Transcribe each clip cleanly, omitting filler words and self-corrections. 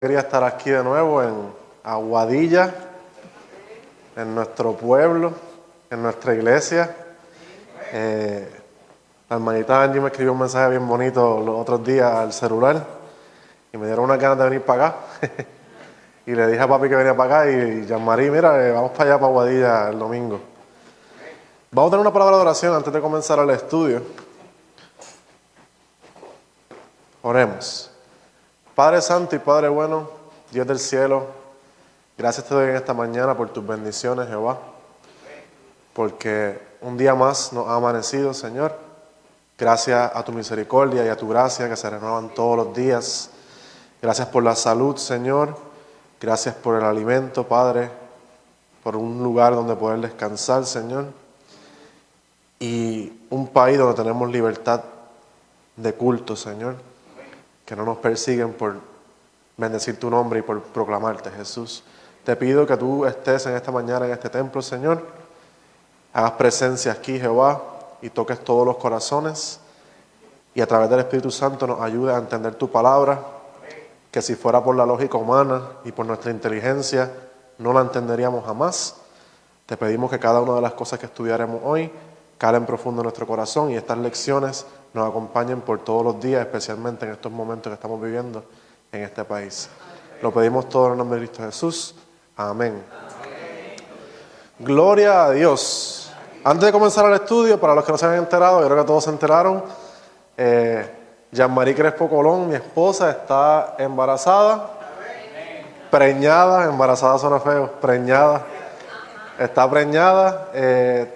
Quería estar aquí de nuevo en Aguadilla, en nuestro pueblo, en nuestra iglesia. La hermanita Angie me escribió un mensaje bien bonito los otros días al celular y me dieron unas ganas de venir para acá. Y le dije a papi que venía para acá y Jean-Marie, mira, vamos para allá, para Aguadilla el domingo. Vamos a tener una palabra de oración antes de comenzar el estudio. Oremos. Padre Santo y Padre bueno, Dios del cielo, gracias te doy en esta mañana por tus bendiciones, Jehová, porque un día más nos ha amanecido, Señor. Gracias a tu misericordia y a tu gracia que se renuevan todos los días. Gracias por la salud, Señor. Gracias por el alimento, Padre, por un lugar donde poder descansar, Señor. Y un país donde tenemos libertad de culto, Señor. Que no nos persiguen por bendecir tu nombre y por proclamarte, Jesús. Te pido que tú estés en esta mañana en este templo, Señor. Hagas presencia aquí, Jehová, y toques todos los corazones. Y a través del Espíritu Santo nos ayude a entender tu palabra, que si fuera por la lógica humana y por nuestra inteligencia, no la entenderíamos jamás. Te pedimos que cada una de las cosas que estudiaremos hoy calen profundo en nuestro corazón y estas lecciones nos acompañen por todos los días, especialmente en estos momentos que estamos viviendo en este país. Lo pedimos todo en el nombre de Cristo Jesús. Amén. Gloria a Dios. Antes de comenzar el estudio, para los que no se han enterado, yo creo que todos se enteraron, Jean-Marie Crespo Colón, mi esposa, está embarazada, preñada, embarazada suena feo, preñada, está preñada,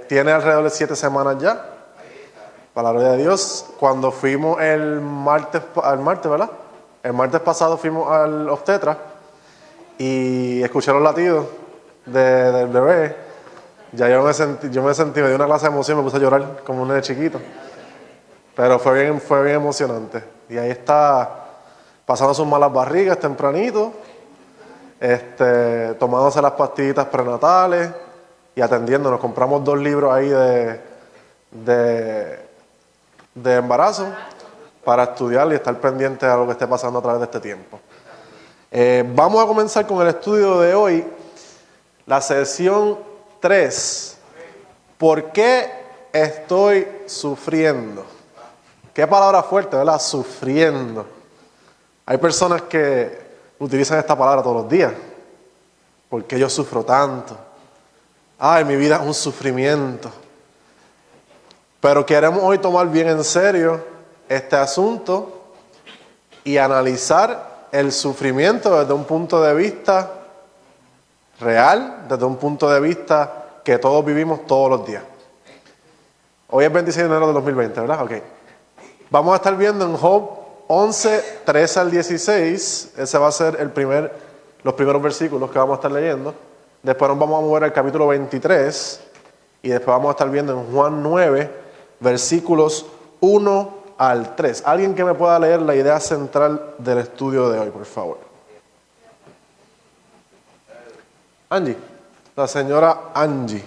tiene alrededor de 7 semanas ya, para la gloria de Dios. Cuando fuimos el martes, ¿verdad? El martes pasado fuimos al obstetra y escuché los latidos del bebé. Ya me dio una clase de emoción, me puse a llorar como un nene chiquito. Pero fue bien emocionante. Y ahí está pasando sus malas barrigas tempranito, tomándose las pastillitas prenatales y atendiendo. Nos compramos 2 libros ahí de embarazo para estudiar y estar pendiente a lo que esté pasando a través de este tiempo. Vamos a comenzar con el estudio de hoy, la sesión 3. ¿Por qué estoy sufriendo? Qué palabra fuerte, ¿verdad? Sufriendo. Hay personas que utilizan esta palabra todos los días. ¿Por qué yo sufro tanto? Ay, mi vida es un sufrimiento. Pero queremos hoy tomar bien en serio este asunto y analizar el sufrimiento desde un punto de vista real, desde un punto de vista que todos vivimos todos los días. Hoy es 26 de enero de 2020, ¿verdad? Ok. Vamos a estar viendo en Job 11, 13 al 16. Ese va a ser los primeros versículos que vamos a estar leyendo. Después nos vamos a mover al capítulo 23. Y después vamos a estar viendo en Juan 9, versículos 1 al 3. Alguien que me pueda leer la idea central del estudio de hoy, por favor. Angie, la señora Angie.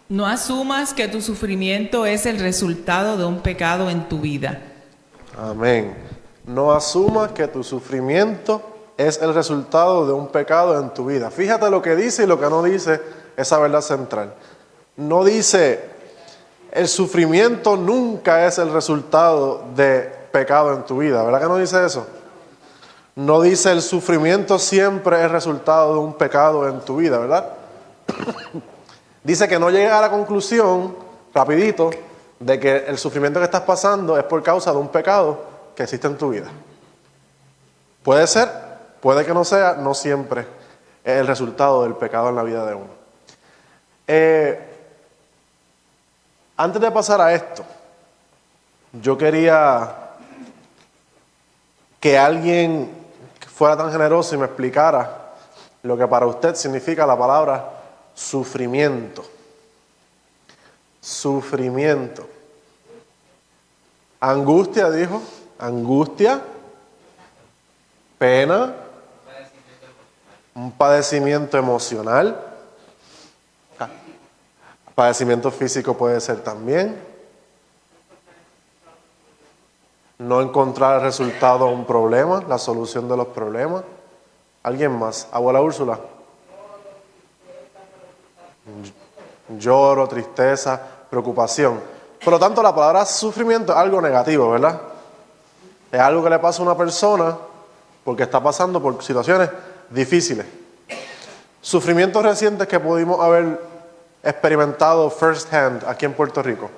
No asumas que tu sufrimiento es el resultado de un pecado en tu vida. Amén. No asumas que tu sufrimiento es el resultado de un pecado en tu vida. Fíjate lo que dice y lo que no dice esa verdad central. No dice, el sufrimiento nunca es el resultado de pecado en tu vida. ¿Verdad que no dice eso? No dice, el sufrimiento siempre es resultado de un pecado en tu vida, ¿verdad? Dice que no llegues a la conclusión, rapidito, de que el sufrimiento que estás pasando es por causa de un pecado que existe en tu vida. Puede ser, puede que no sea, no siempre es el resultado del pecado en la vida de uno. Antes de pasar a esto, yo quería que alguien fuera tan generoso y me explicara lo que para usted significa la palabra sufrimiento. Sufrimiento. Angustia, dijo. Angustia. Pena. Un padecimiento emocional. Padecimiento físico puede ser también. no encontrar el resultado de un problema, la solución de los problemas. ¿Alguien más? Abuela Úrsula. Lloro, tristeza, preocupación. Por lo tanto, la palabra sufrimiento es algo negativo, ¿verdad? Es algo que le pasa a una persona porque está pasando por situaciones difíciles. Sufrimientos recientes que pudimos haber experimentado first hand aquí en Puerto Rico.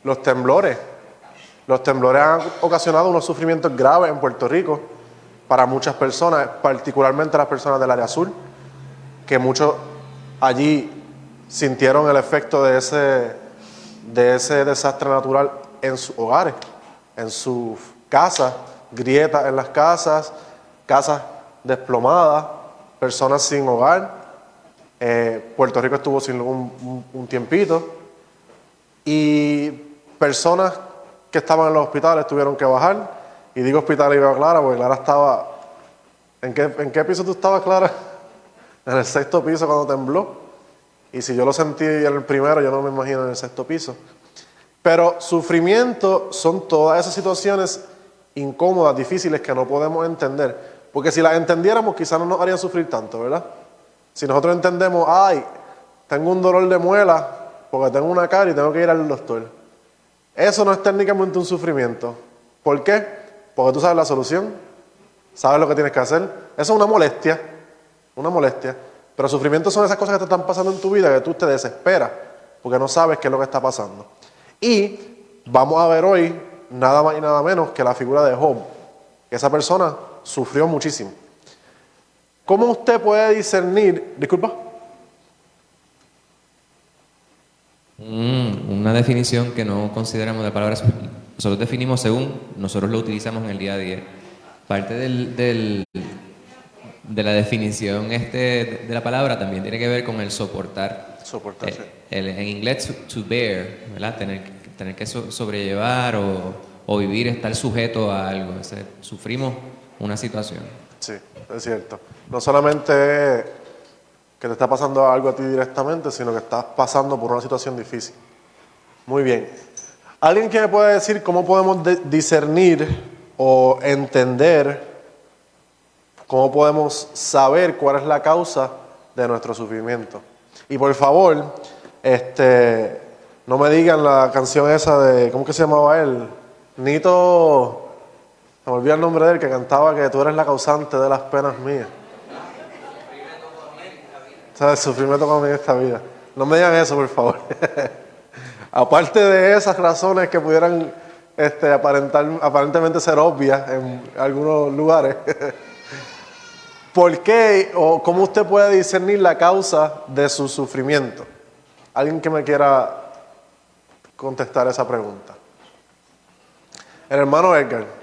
Los temblores. Los temblores han ocasionado unos sufrimientos graves en Puerto Rico para muchas personas, particularmente las personas del área sur, que muchos allí sintieron el efecto de ese desastre natural en sus hogares, en sus casas, grietas en las casas, casas desplomadas, personas sin hogar. Puerto Rico estuvo sin un tiempito y personas que estaban en los hospitales tuvieron que bajar. Y digo hospital y veo a Clara porque Clara estaba... ¿En qué piso tú estabas, Clara? En el 6º piso cuando tembló. Y si yo lo sentí en el primero, yo no me imagino en el 6º piso. Pero sufrimiento son todas esas situaciones incómodas, difíciles, que no podemos entender. Porque si las entendiéramos, quizás no nos harían sufrir tanto, ¿verdad? Si nosotros entendemos, ay, tengo un dolor de muela porque tengo una carie y tengo que ir al doctor. Eso no es técnicamente un sufrimiento. ¿Por qué? Porque tú sabes la solución, sabes lo que tienes que hacer. Eso es una molestia. Pero sufrimiento son esas cosas que te están pasando en tu vida que tú te desesperas porque no sabes qué es lo que está pasando. Y vamos a ver hoy nada más y nada menos que la figura de Job. Esa persona sufrió muchísimo. ¿Cómo usted puede discernir? Disculpa. Una definición que no consideramos de palabras. Nosotros definimos según nosotros lo utilizamos en el día a día. Parte de la definición de la palabra también tiene que ver con el soportar. Soportar, sí. En inglés, to bear, ¿verdad? Tener que sobrellevar o vivir, estar sujeto a algo. Sufrimos una situación. Sí, es cierto. No solamente que te está pasando algo a ti directamente, sino que estás pasando por una situación difícil. Muy bien. ¿Alguien que me puede decir cómo podemos discernir o entender, cómo podemos saber cuál es la causa de nuestro sufrimiento? Y por favor, no me digan la canción esa de, ¿cómo que se llamaba él? Nito, me olvidé el nombre de él, que cantaba que tú eres la causante de las penas mías. El sufrimiento conmigo en esta vida. No me digan eso, por favor. Aparte de esas razones que pudieran aparentemente ser obvias en algunos lugares, ¿por qué o cómo usted puede discernir la causa de su sufrimiento? ¿Alguien que me quiera contestar esa pregunta? El hermano Edgar.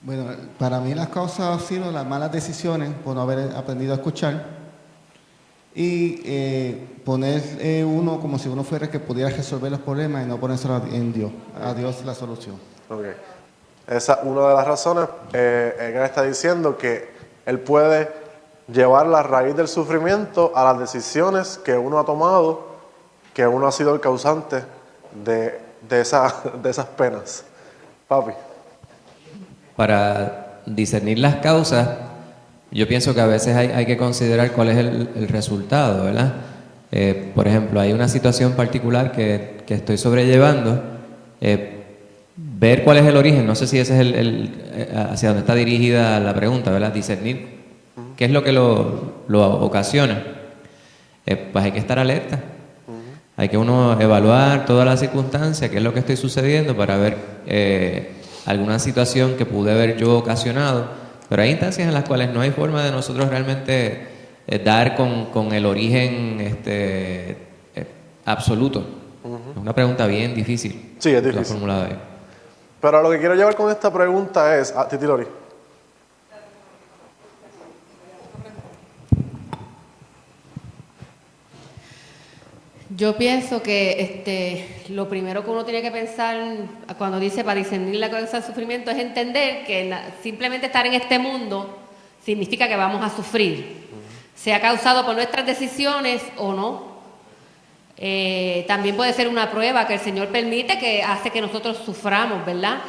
Bueno, para mí las causas han sido las malas decisiones por no haber aprendido a escuchar y poner uno como si uno fuera el que pudiera resolver los problemas y no ponérselo en Dios. A Dios la solución. Okay. Esa es una de las razones. Edgar está diciendo que él puede llevar la raíz del sufrimiento a las decisiones que uno ha tomado, que uno ha sido el causante de esas penas. Papi. Para discernir las causas, yo pienso que a veces hay que considerar cuál es el resultado, ¿verdad? Por ejemplo, hay una situación particular que estoy sobrellevando, ver cuál es el origen, no sé si ese es hacia dónde está dirigida la pregunta, ¿verdad? Discernir qué es lo que lo ocasiona. Pues hay que estar alerta, hay que uno evaluar todas las circunstancias, qué es lo que estoy sucediendo para ver alguna situación que pude haber yo ocasionado, pero hay instancias en las cuales no hay forma de nosotros realmente dar con el origen absoluto. Es una pregunta bien difícil. Sí, es difícil. Formulada ahí. Pero lo que quiero llevar con esta pregunta es... Titi Lori. Yo pienso que lo primero que uno tiene que pensar cuando dice para discernir la causa del sufrimiento es entender que simplemente estar en este mundo significa que vamos a sufrir. sea causado por nuestras decisiones o no. También puede ser una prueba que el Señor permite, que hace que nosotros suframos, ¿verdad?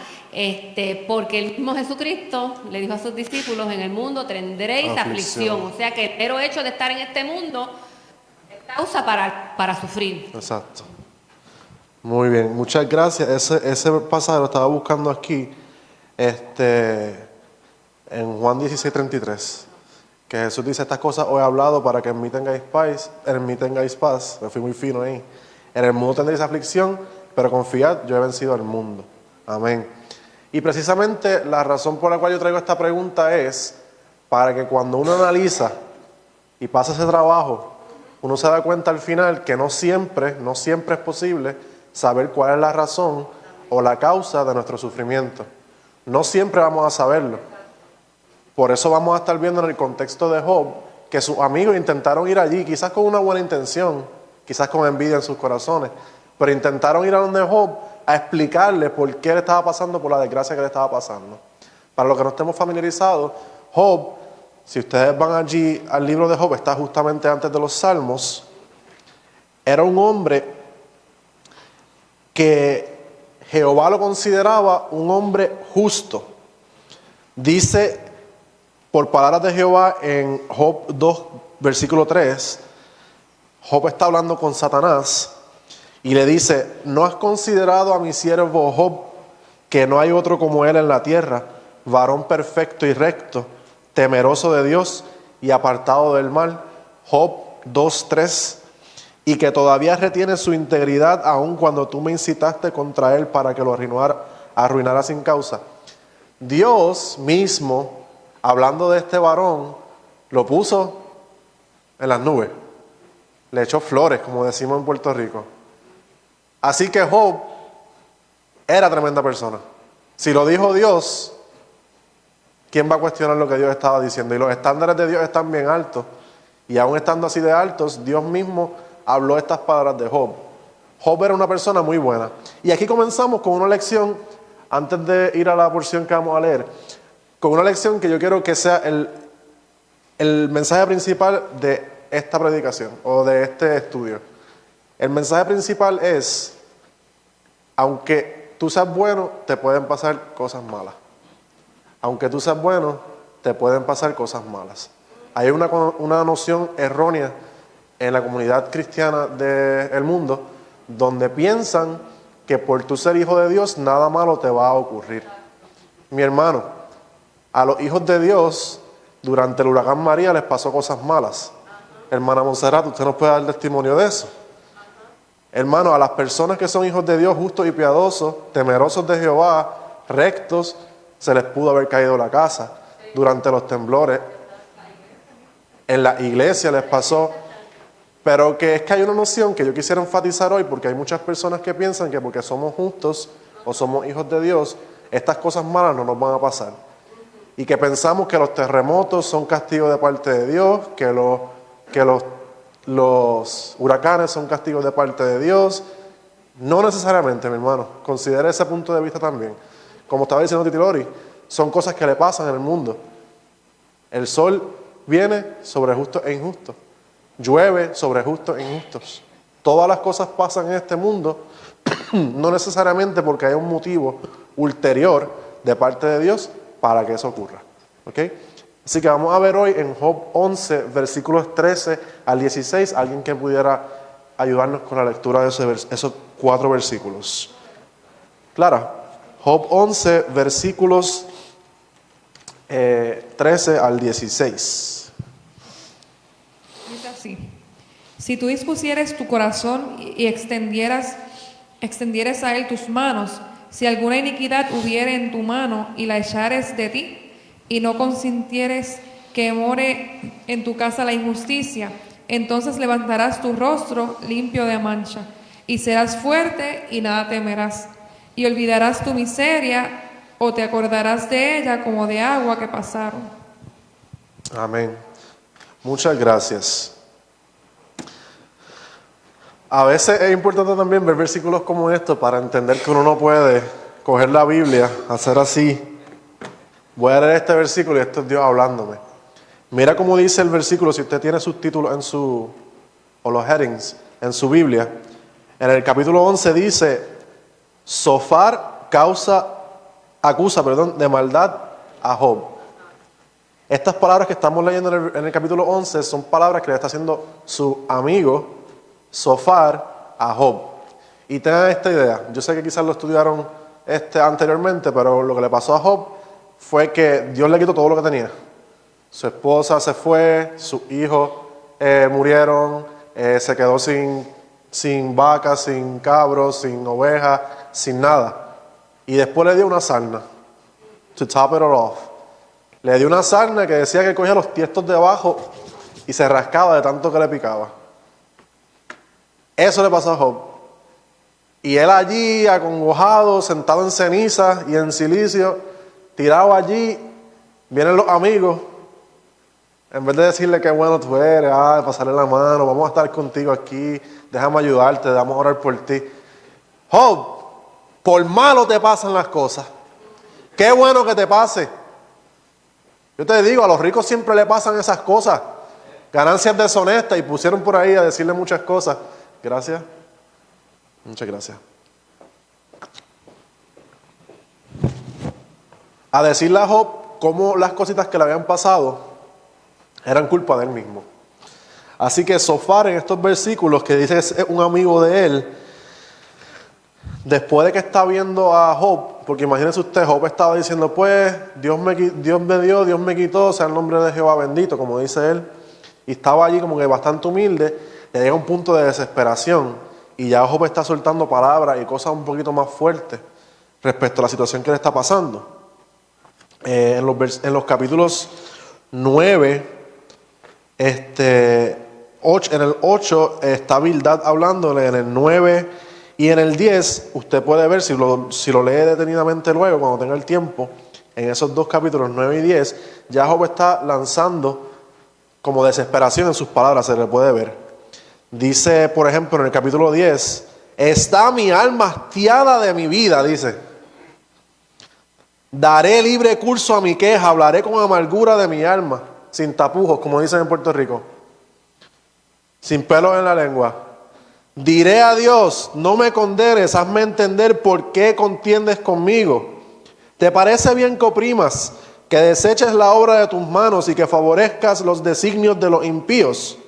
Porque el mismo Jesucristo le dijo a sus discípulos: en el mundo tendréis aflicción. O sea que el mero hecho de estar en este mundo es causa para sufrir. Exacto. Muy bien, muchas gracias. Ese pasaje lo estaba buscando aquí, en Juan 16:33, que Jesús dice: estas cosas os he hablado para que en mí tengáis paz. Me fui muy fino ahí. En el mundo tendréis aflicción, pero confiad, yo he vencido al mundo. Amén. Y precisamente la razón por la cual yo traigo esta pregunta es para que cuando uno analiza y pasa ese trabajo, uno se da cuenta al final que no siempre es posible saber cuál es la razón o la causa de nuestro sufrimiento. No siempre vamos a saberlo. Por eso vamos a estar viendo en el contexto de Job que sus amigos intentaron ir allí, quizás con una buena intención, quizás con envidia en sus corazones, pero intentaron ir a donde Job a explicarle por qué le estaba pasando por la desgracia que le estaba pasando. Para los que no estemos familiarizados, Job, si ustedes van allí al libro de Job, está justamente antes de los Salmos, era un hombre que Jehová lo consideraba un hombre justo. Dice, por palabras de Jehová, en Job 2, versículo 3, Job está hablando con Satanás y le dice: ¿no has considerado a mi siervo Job, que no hay otro como él en la tierra, varón perfecto y recto, temeroso de Dios y apartado del mal? Job 2, 3. Y que todavía retiene su integridad aun cuando tú me incitaste contra él para que lo arruinara sin causa. Dios mismo, hablando de este varón, lo puso en las nubes. Le echó flores, como decimos en Puerto Rico. Así que Job era tremenda persona. Si lo dijo Dios, ¿quién va a cuestionar lo que Dios estaba diciendo? Y los estándares de Dios están bien altos. Y aún estando así de altos, Dios mismo habló estas palabras de Job. Job era una persona muy buena. Y aquí comenzamos con una lección, antes de ir a la porción que vamos a leer, con una lección que yo quiero que sea el mensaje principal de esta predicación o de este estudio. El mensaje principal es: aunque tú seas bueno, te pueden pasar cosas malas. Aunque tú seas bueno, te pueden pasar cosas malas. Hay una noción errónea en la comunidad cristiana del mundo, donde piensan que por tú ser hijo de Dios, nada malo te va a ocurrir. Mi hermano, a los hijos de Dios, durante el huracán María les pasó cosas malas. Hermana Monserrat, usted nos puede dar testimonio de eso. Hermano, a las personas que son hijos de Dios, justos y piadosos, temerosos de Jehová, rectos, se les pudo haber caído la casa durante los temblores. En la iglesia les pasó. Pero que es que hay una noción que yo quisiera enfatizar hoy, porque hay muchas personas que piensan que porque somos justos o somos hijos de Dios, estas cosas malas no nos van a pasar. Y que pensamos que los terremotos son castigos de parte de Dios, que los huracanes son castigos de parte de Dios. No necesariamente, mi hermano. Considere ese punto de vista también. Como estaba diciendo Titi Lori, son cosas que le pasan en el mundo. El sol viene sobre justos e injustos. Llueve sobre justos e injustos. Todas las cosas pasan en este mundo, no necesariamente porque hay un motivo ulterior de parte de Dios para que eso ocurra. ¿Ok? Así que vamos a ver hoy en Job 11, versículos 13 al 16, alguien que pudiera ayudarnos con la lectura de esos 4 versículos. Clara, Job 11, versículos 13 al 16. Dice así: si tú dispusieres tu corazón y extendieras a él tus manos, si alguna iniquidad hubiere en tu mano y la echares de ti, y no consintieres que more en tu casa la injusticia, entonces levantarás tu rostro limpio de mancha, y serás fuerte y nada temerás, y olvidarás tu miseria, o te acordarás de ella como de agua que pasaron. Amén. Muchas gracias. A veces es importante también ver versículos como estos para entender que uno no puede coger la Biblia, hacer así. Voy a leer este versículo y esto es Dios hablándome. Mira cómo dice el versículo, si usted tiene sus títulos o los headings en su Biblia. En el capítulo 11 dice, Sofar acusa de maldad a Job. Estas palabras que estamos leyendo en el capítulo 11 son palabras que le está haciendo su amigo Sofar a Job. Y tengan esta idea, yo sé que quizás lo estudiaron anteriormente, pero lo que le pasó a Job fue que Dios le quitó todo lo que tenía. Su esposa se fue, sus hijos murieron, se quedó sin vacas, sin cabros, sin ovejas, sin nada. Y después le dio una sarna, to top it all off. Le dio una sarna que decía que cogía los tiestos de abajo y se rascaba de tanto que le picaba. Eso le pasó a Job. Y él allí, acongojado, sentado en ceniza y en silicio, tirado allí, vienen los amigos. En vez de decirle qué bueno tú eres, pasarle la mano, vamos a estar contigo aquí, déjame ayudarte, vamos a orar por ti. Job, por malo te pasan las cosas. Qué bueno que te pase. Yo te digo, a los ricos siempre le pasan esas cosas. Ganancias deshonestas, y pusieron por ahí a decirle muchas cosas. Gracias. Muchas gracias. A decirle a Job cómo las cositas que le habían pasado eran culpa de él mismo. Así que Sofar, en estos versículos que dice es un amigo de él, después de que está viendo a Job, porque imagínense usted, Job estaba diciendo, pues, Dios me dio, Dios me quitó, sea el nombre de Jehová bendito, como dice él, y estaba allí como que bastante humilde, le llega un punto de desesperación, y ya Job está soltando palabras y cosas un poquito más fuertes respecto a la situación que le está pasando. En los capítulos 9, en el 8 está Bildad hablándole, en el 9 y en el 10, usted puede ver, si lo lee detenidamente luego, cuando tenga el tiempo, en esos dos capítulos 9 y 10, ya Job está lanzando como desesperación en sus palabras, se le puede ver. Dice, por ejemplo, en el capítulo 10, está mi alma hastiada de mi vida, dice. Daré libre curso a mi queja, hablaré con amargura de mi alma, sin tapujos, como dicen en Puerto Rico, sin pelos en la lengua. Diré a Dios, no me condenes, hazme entender por qué contiendes conmigo. ¿Te parece bien que oprimas, que deseches la obra de tus manos y que favorezcas los designios de los impíos?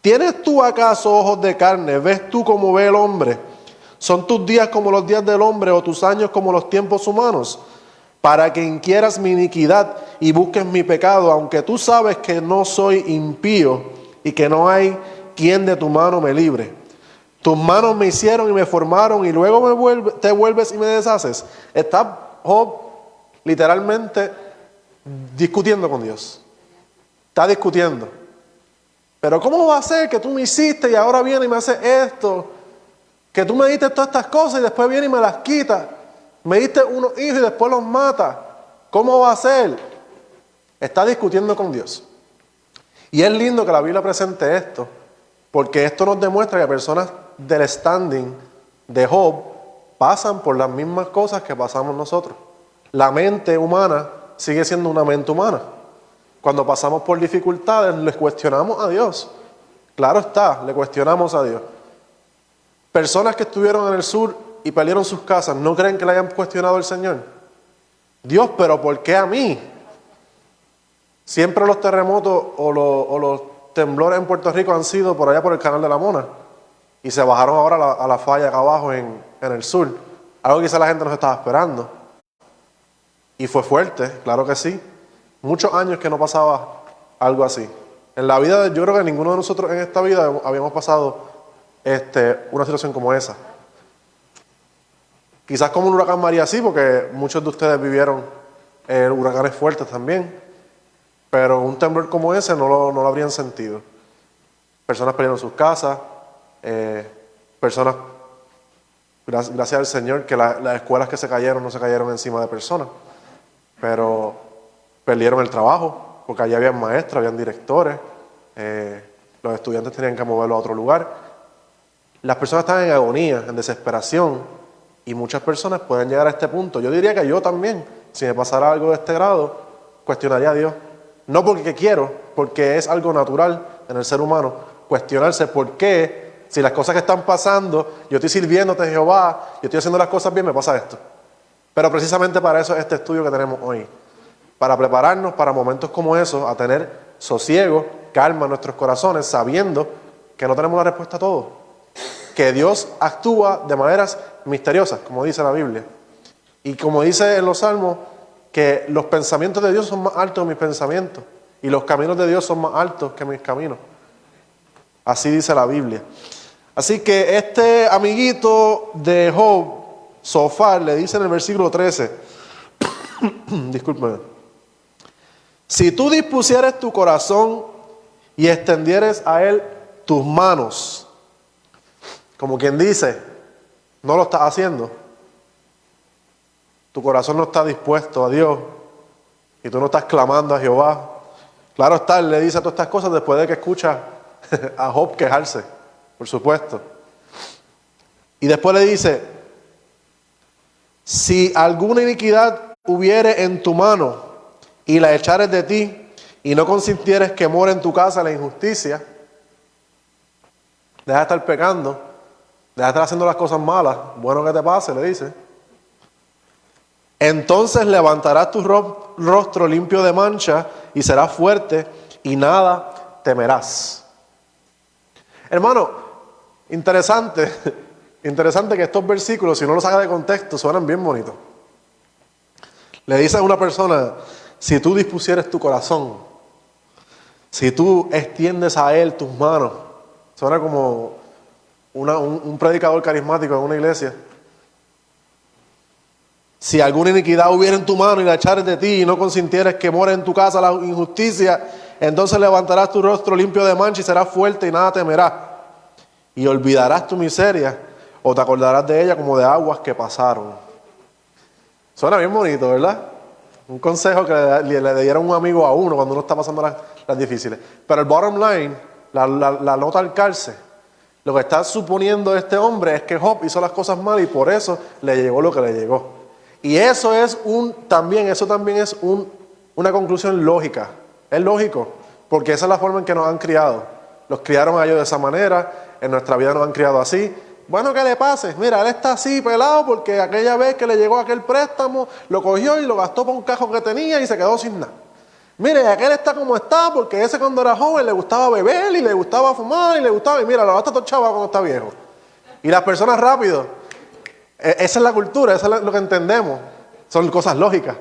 ¿Tienes tú acaso ojos de carne? ¿Ves tú como ve el hombre? ¿Son tus días como los días del hombre o tus años como los tiempos humanos? Para que inquieras mi iniquidad y busques mi pecado, aunque tú sabes que no soy impío y que no hay quien de tu mano me libre. Tus manos me hicieron y me formaron y luego te vuelves y me deshaces. Está Job literalmente discutiendo con Dios. Está discutiendo. Pero ¿cómo va a ser que tú me hiciste y ahora viene y me hace esto? Que tú me diste todas estas cosas y después viene y me las quita. Me diste unos hijos y después los mata. ¿Cómo va a ser? Está discutiendo con Dios. Y es lindo que la Biblia presente esto, porque esto nos demuestra que personas del standing de Job pasan por las mismas cosas que pasamos nosotros. La mente humana sigue siendo una mente humana. Cuando pasamos por dificultades, le cuestionamos a Dios. Claro está, le cuestionamos a Dios. Personas que estuvieron en el sur y perdieron sus casas, ¿no creen que le hayan cuestionado al Señor? Dios, pero ¿por qué a mí? Siempre los terremotos o los temblores en Puerto Rico han sido por allá por el Canal de la Mona. Y se bajaron ahora a la falla acá abajo en el sur. Algo que quizá la gente no se estaba esperando. Y fue fuerte, claro que sí. Muchos años que no pasaba algo así. En la vida, yo creo que ninguno de nosotros en esta vida habíamos pasado una situación como esa. Quizás como un huracán María sí, porque muchos de ustedes vivieron huracanes fuertes también. Pero un temblor como ese no lo habrían sentido. Personas perdieron sus casas, personas, gracias al Señor, que las escuelas que se cayeron no se cayeron encima de personas, pero perdieron el trabajo, porque allí habían maestros, habían directores, los estudiantes tenían que moverlo a otro lugar. Las personas están en agonía, en desesperación, y muchas personas pueden llegar a este punto. Yo diría que yo también, si me pasara algo de este grado, cuestionaría a Dios. No porque quiero, porque es algo natural en el ser humano cuestionarse por qué, si las cosas que están pasando, yo estoy sirviéndote, Jehová, yo estoy haciendo las cosas bien, me pasa esto. Pero precisamente para eso es este estudio que tenemos hoy, para prepararnos para momentos como esos, a tener sosiego, calma en nuestros corazones, sabiendo que no tenemos la respuesta a todo, que Dios actúa de maneras misteriosas, como dice la Biblia, y como dice en los Salmos, que los pensamientos de Dios son más altos que mis pensamientos, y los caminos de Dios son más altos que mis caminos. Así dice la Biblia. Así que este amiguito de Job, Zofar, le dice en el versículo 13, discúlpeme, si tú dispusieres tu corazón y extendieres a él tus manos, como quien dice, no lo estás haciendo, tu corazón no está dispuesto a Dios y tú no estás clamando a Jehová. Claro está, él le dice todas estas cosas después de que escucha a Job quejarse, por supuesto. Y después le dice, si alguna iniquidad hubiere en tu mano y la echares de ti y no consintieres que more en tu casa la injusticia, deja de estar pecando, deja de estar haciendo las cosas malas, bueno que te pase, le dice. Entonces levantarás tu rostro limpio de mancha y serás fuerte y nada temerás. Hermano, interesante que estos versículos, si no los sacas de contexto, suenan bien bonitos. Le dice a una persona, si tú dispusieres tu corazón, si tú extiendes a él tus manos, suena como un predicador carismático en una iglesia. Si alguna iniquidad hubiera en tu mano y la echares de ti y no consintieres que more en tu casa la injusticia, entonces levantarás tu rostro limpio de mancha y serás fuerte y nada temerás. Y olvidarás tu miseria o te acordarás de ella como de aguas que pasaron. Suena bien bonito, ¿verdad? Un consejo que le dieron un amigo a uno cuando uno está pasando las difíciles. Pero el bottom line, la nota al cárcel, lo que está suponiendo este hombre es que Job hizo las cosas mal y por eso le llegó lo que le llegó. Y eso también es una conclusión lógica. Es lógico, porque esa es la forma en que nos han criado. Los criaron a ellos de esa manera, en nuestra vida nos han criado así. Bueno, que le pase, mira, él está así pelado porque aquella vez que le llegó aquel préstamo, lo cogió y lo gastó para un cajo que tenía y se quedó sin nada. Mire, aquel está como está porque ese cuando era joven le gustaba beber y le gustaba fumar y mira, lo gasta todo chavo cuando está viejo. Y las personas rápido. Esa es la cultura, eso es lo que entendemos. Son cosas lógicas.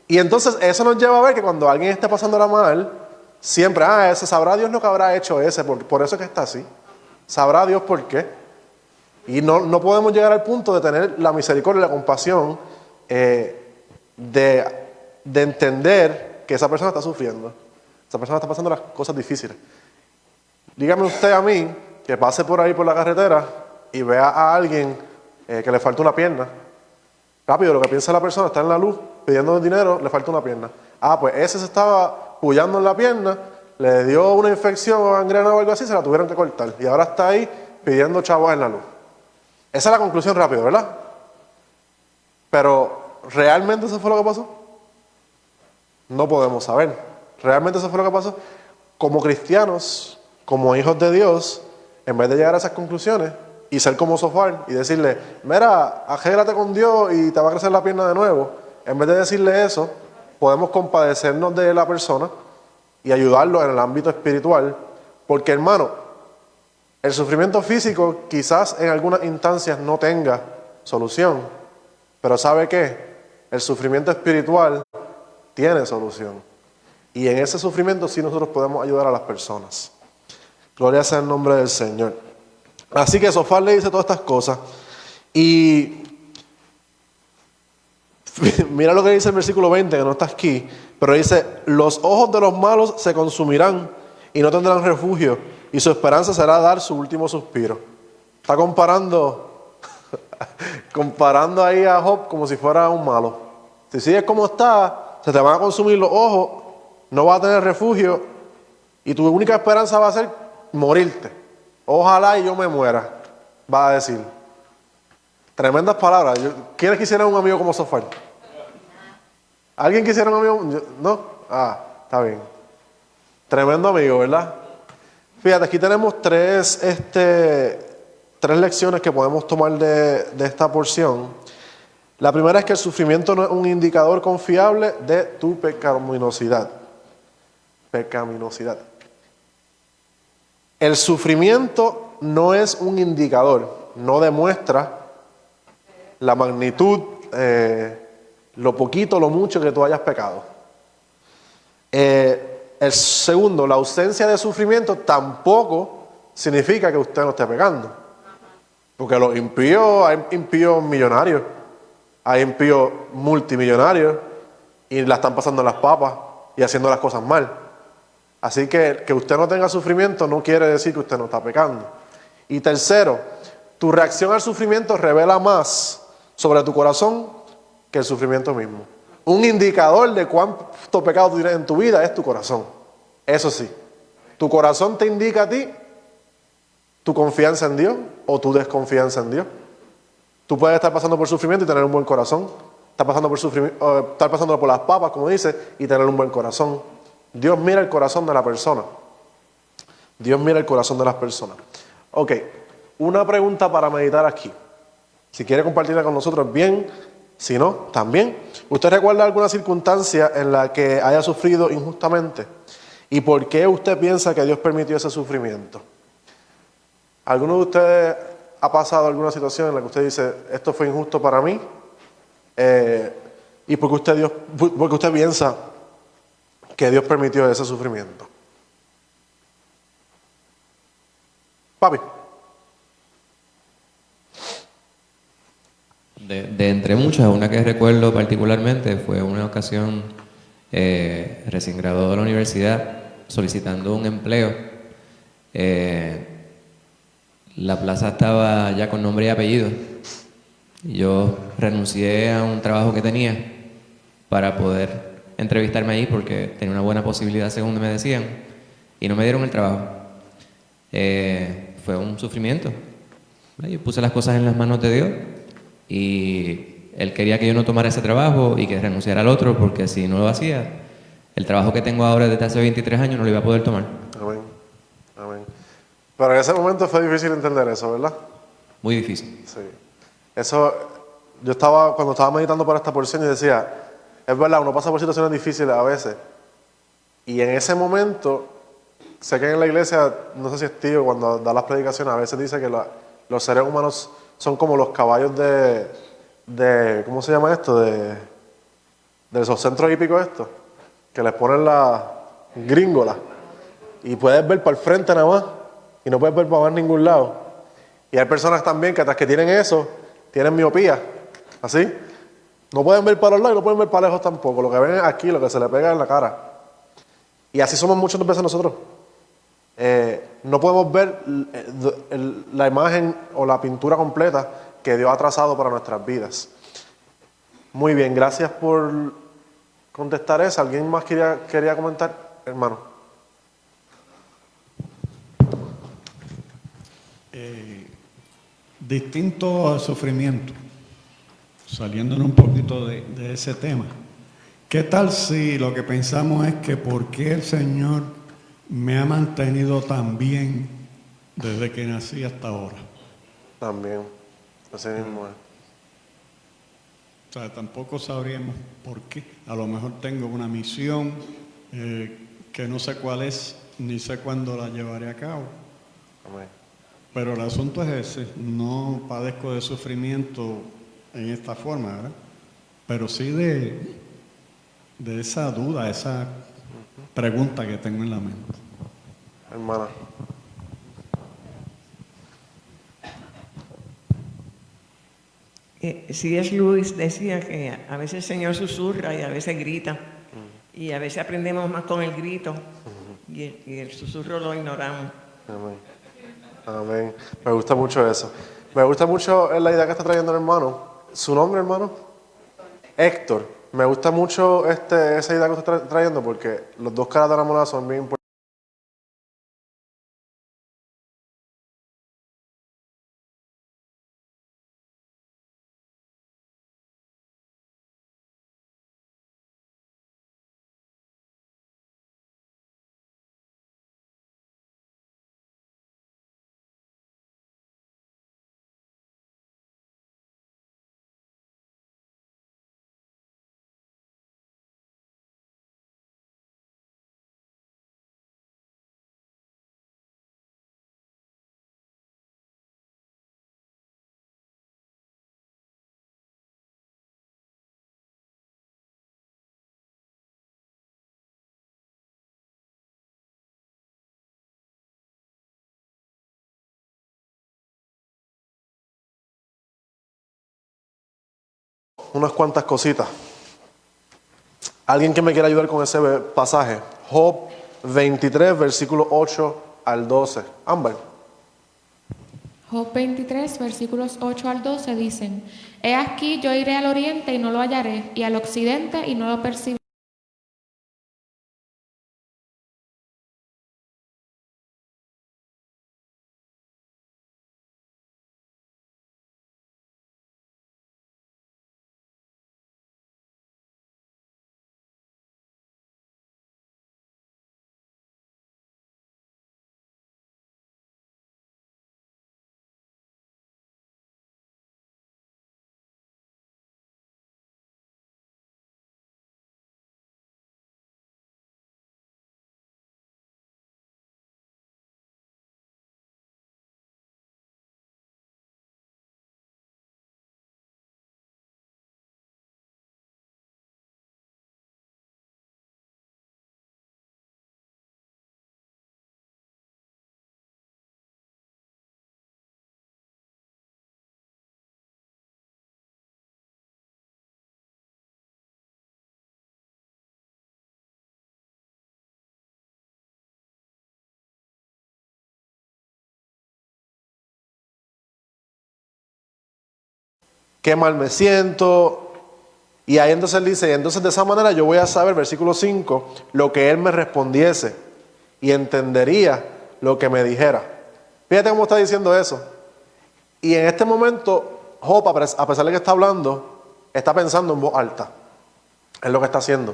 Y entonces eso nos lleva a ver que cuando alguien esté pasándola mal, siempre, ese sabrá Dios lo que habrá hecho ese, por eso es que está así. Sabrá Dios por qué. Y no podemos llegar al punto de tener la misericordia y la compasión de entender que esa persona está sufriendo. Esa persona está pasando las cosas difíciles. Dígame usted a mí que pase por ahí por la carretera y vea a alguien que le falta una pierna. Rápido, lo que piensa la persona, está en la luz, pidiendo dinero, le falta una pierna. Pues ese se estaba pullando en la pierna, le dio una infección o gangrena o algo así, se la tuvieron que cortar. Y ahora está ahí pidiendo chavos en la luz. Esa es la conclusión rápido, ¿verdad? Pero, ¿realmente eso fue lo que pasó? No podemos saber. ¿Realmente eso fue lo que pasó? Como cristianos, como hijos de Dios, en vez de llegar a esas conclusiones, y ser como Zofar y decirle, mira, arréglate con Dios y te va a crecer la pierna de nuevo. En vez de decirle eso, podemos compadecernos de la persona y ayudarlo en el ámbito espiritual. Porque, hermano, el sufrimiento físico quizás en algunas instancias no tenga solución. Pero ¿sabe qué? El sufrimiento espiritual tiene solución. Y en ese sufrimiento sí nosotros podemos ayudar a las personas. Gloria sea el nombre del Señor. Así que Zofar le dice todas estas cosas. Y mira lo que dice el versículo 20, que no está aquí. Pero dice, los ojos de los malos se consumirán y no tendrán refugio. Y su esperanza será dar su último suspiro. Está comparando ahí a Job como si fuera un malo. Si sigues como está, se te van a consumir los ojos, no vas a tener refugio y tu única esperanza va a ser morirte. Ojalá y yo me muera, va a decir. Tremendas palabras. ¿Quiénes quisieran un amigo como Zofar? ¿Alguien quisiera un amigo? ¿No? Está bien. Tremendo amigo, ¿verdad? Fíjate, aquí tenemos tres lecciones que podemos tomar de esta porción. La primera es que el sufrimiento no es un indicador confiable de tu pecaminosidad. Pecaminosidad. El sufrimiento no es un indicador, no demuestra la magnitud, lo poquito, lo mucho que tú hayas pecado. El segundo, la ausencia de sufrimiento tampoco significa que usted no esté pecando. Porque los impíos, hay impíos millonarios, hay impíos multimillonarios y la están pasando en las papas y haciendo las cosas mal. Así que usted no tenga sufrimiento no quiere decir que usted no está pecando. Y tercero, tu reacción al sufrimiento revela más sobre tu corazón que el sufrimiento mismo. Un indicador de cuánto pecado tú tienes en tu vida es tu corazón. Eso sí, tu corazón te indica a ti tu confianza en Dios o tu desconfianza en Dios. Tú puedes estar pasando por sufrimiento y tener un buen corazón. Estar pasando por las papas, como dice, y tener un buen corazón. Dios mira el corazón de la persona. Dios mira el corazón de las personas. Ok, una pregunta para meditar aquí. Si quiere compartirla con nosotros, bien. Si no, también. ¿Usted recuerda alguna circunstancia en la que haya sufrido injustamente? ¿Y por qué usted piensa que Dios permitió ese sufrimiento? ¿Alguno de ustedes ha pasado alguna situación en la que usted dice, esto fue injusto para mí? ¿Y por qué usted piensa que Dios permitió ese sufrimiento? Papi. De entre muchas, una que recuerdo particularmente fue una ocasión recién graduado de la universidad, solicitando un empleo. La plaza estaba ya con nombre y apellido. Yo renuncié a un trabajo que tenía para poder entrevistarme ahí porque tenía una buena posibilidad, según me decían, y no me dieron el trabajo. Fue un sufrimiento. Yo puse las cosas en las manos de Dios y Él quería que yo no tomara ese trabajo y que renunciara al otro, porque si no lo hacía, el trabajo que tengo ahora desde hace 23 años no lo iba a poder tomar. Amén. Amén. Pero en ese momento fue difícil entender eso, ¿verdad? Muy difícil. Sí. Eso, cuando estaba meditando para esta porción, y decía, es verdad, uno pasa por situaciones difíciles a veces. Y en ese momento, sé que en la iglesia, no sé si es tío, cuando da las predicaciones, a veces dice que los seres humanos son como los caballos ¿cómo se llama esto? De esos centros hípicos estos, que les ponen la gringola. Y puedes ver para el frente nada más, y no puedes ver para más ningún lado. Y hay personas también que tras que tienen eso, tienen miopía, así. No pueden ver para los lados y no pueden ver para lejos tampoco. Lo que ven es aquí, lo que se le pega en la cara. Y así somos muchas veces nosotros. No podemos ver la imagen o la pintura completa que Dios ha trazado para nuestras vidas. Muy bien, gracias por contestar eso. ¿Alguien más quería comentar? Hermano. Distinto al sufrimiento, saliéndonos un poquito de ese tema. ¿Qué tal si lo que pensamos es que por qué el Señor me ha mantenido tan bien desde que nací hasta ahora? También, así mismo es. O sea, tampoco sabríamos por qué. A lo mejor tengo una misión que no sé cuál es, ni sé cuándo la llevaré a cabo. Amén. Pero el asunto es ese, no padezco de sufrimiento en esta forma, ¿verdad? Pero sí de esa duda, esa pregunta que tengo en la mente. Hermana. C.S. Lewis decía que a veces el Señor susurra y a veces grita. Y a veces aprendemos más con el grito y el susurro lo ignoramos. Amén. Amén. Me gusta mucho eso. Me gusta mucho la idea que está trayendo el hermano. ¿Su nombre, hermano? Héctor. Me gusta mucho esa idea que usted está trayendo porque los dos caras de la moneda son bien importantes. unas cuantas cositas. ¿Alguien que me quiera ayudar con ese pasaje? Job 23, versículos 8 al 12. Ámbar. Job 23, versículos 8 al 12 dicen: He aquí yo iré al oriente y no lo hallaré, y al occidente y no lo percibiré. Qué mal me siento. Y ahí entonces él dice, entonces de esa manera yo voy a saber, versículo 5, lo que él me respondiese y entendería lo que me dijera. Fíjate cómo está diciendo eso. Y en este momento, Job, a pesar de que está hablando, está pensando en voz alta. Es lo que está haciendo.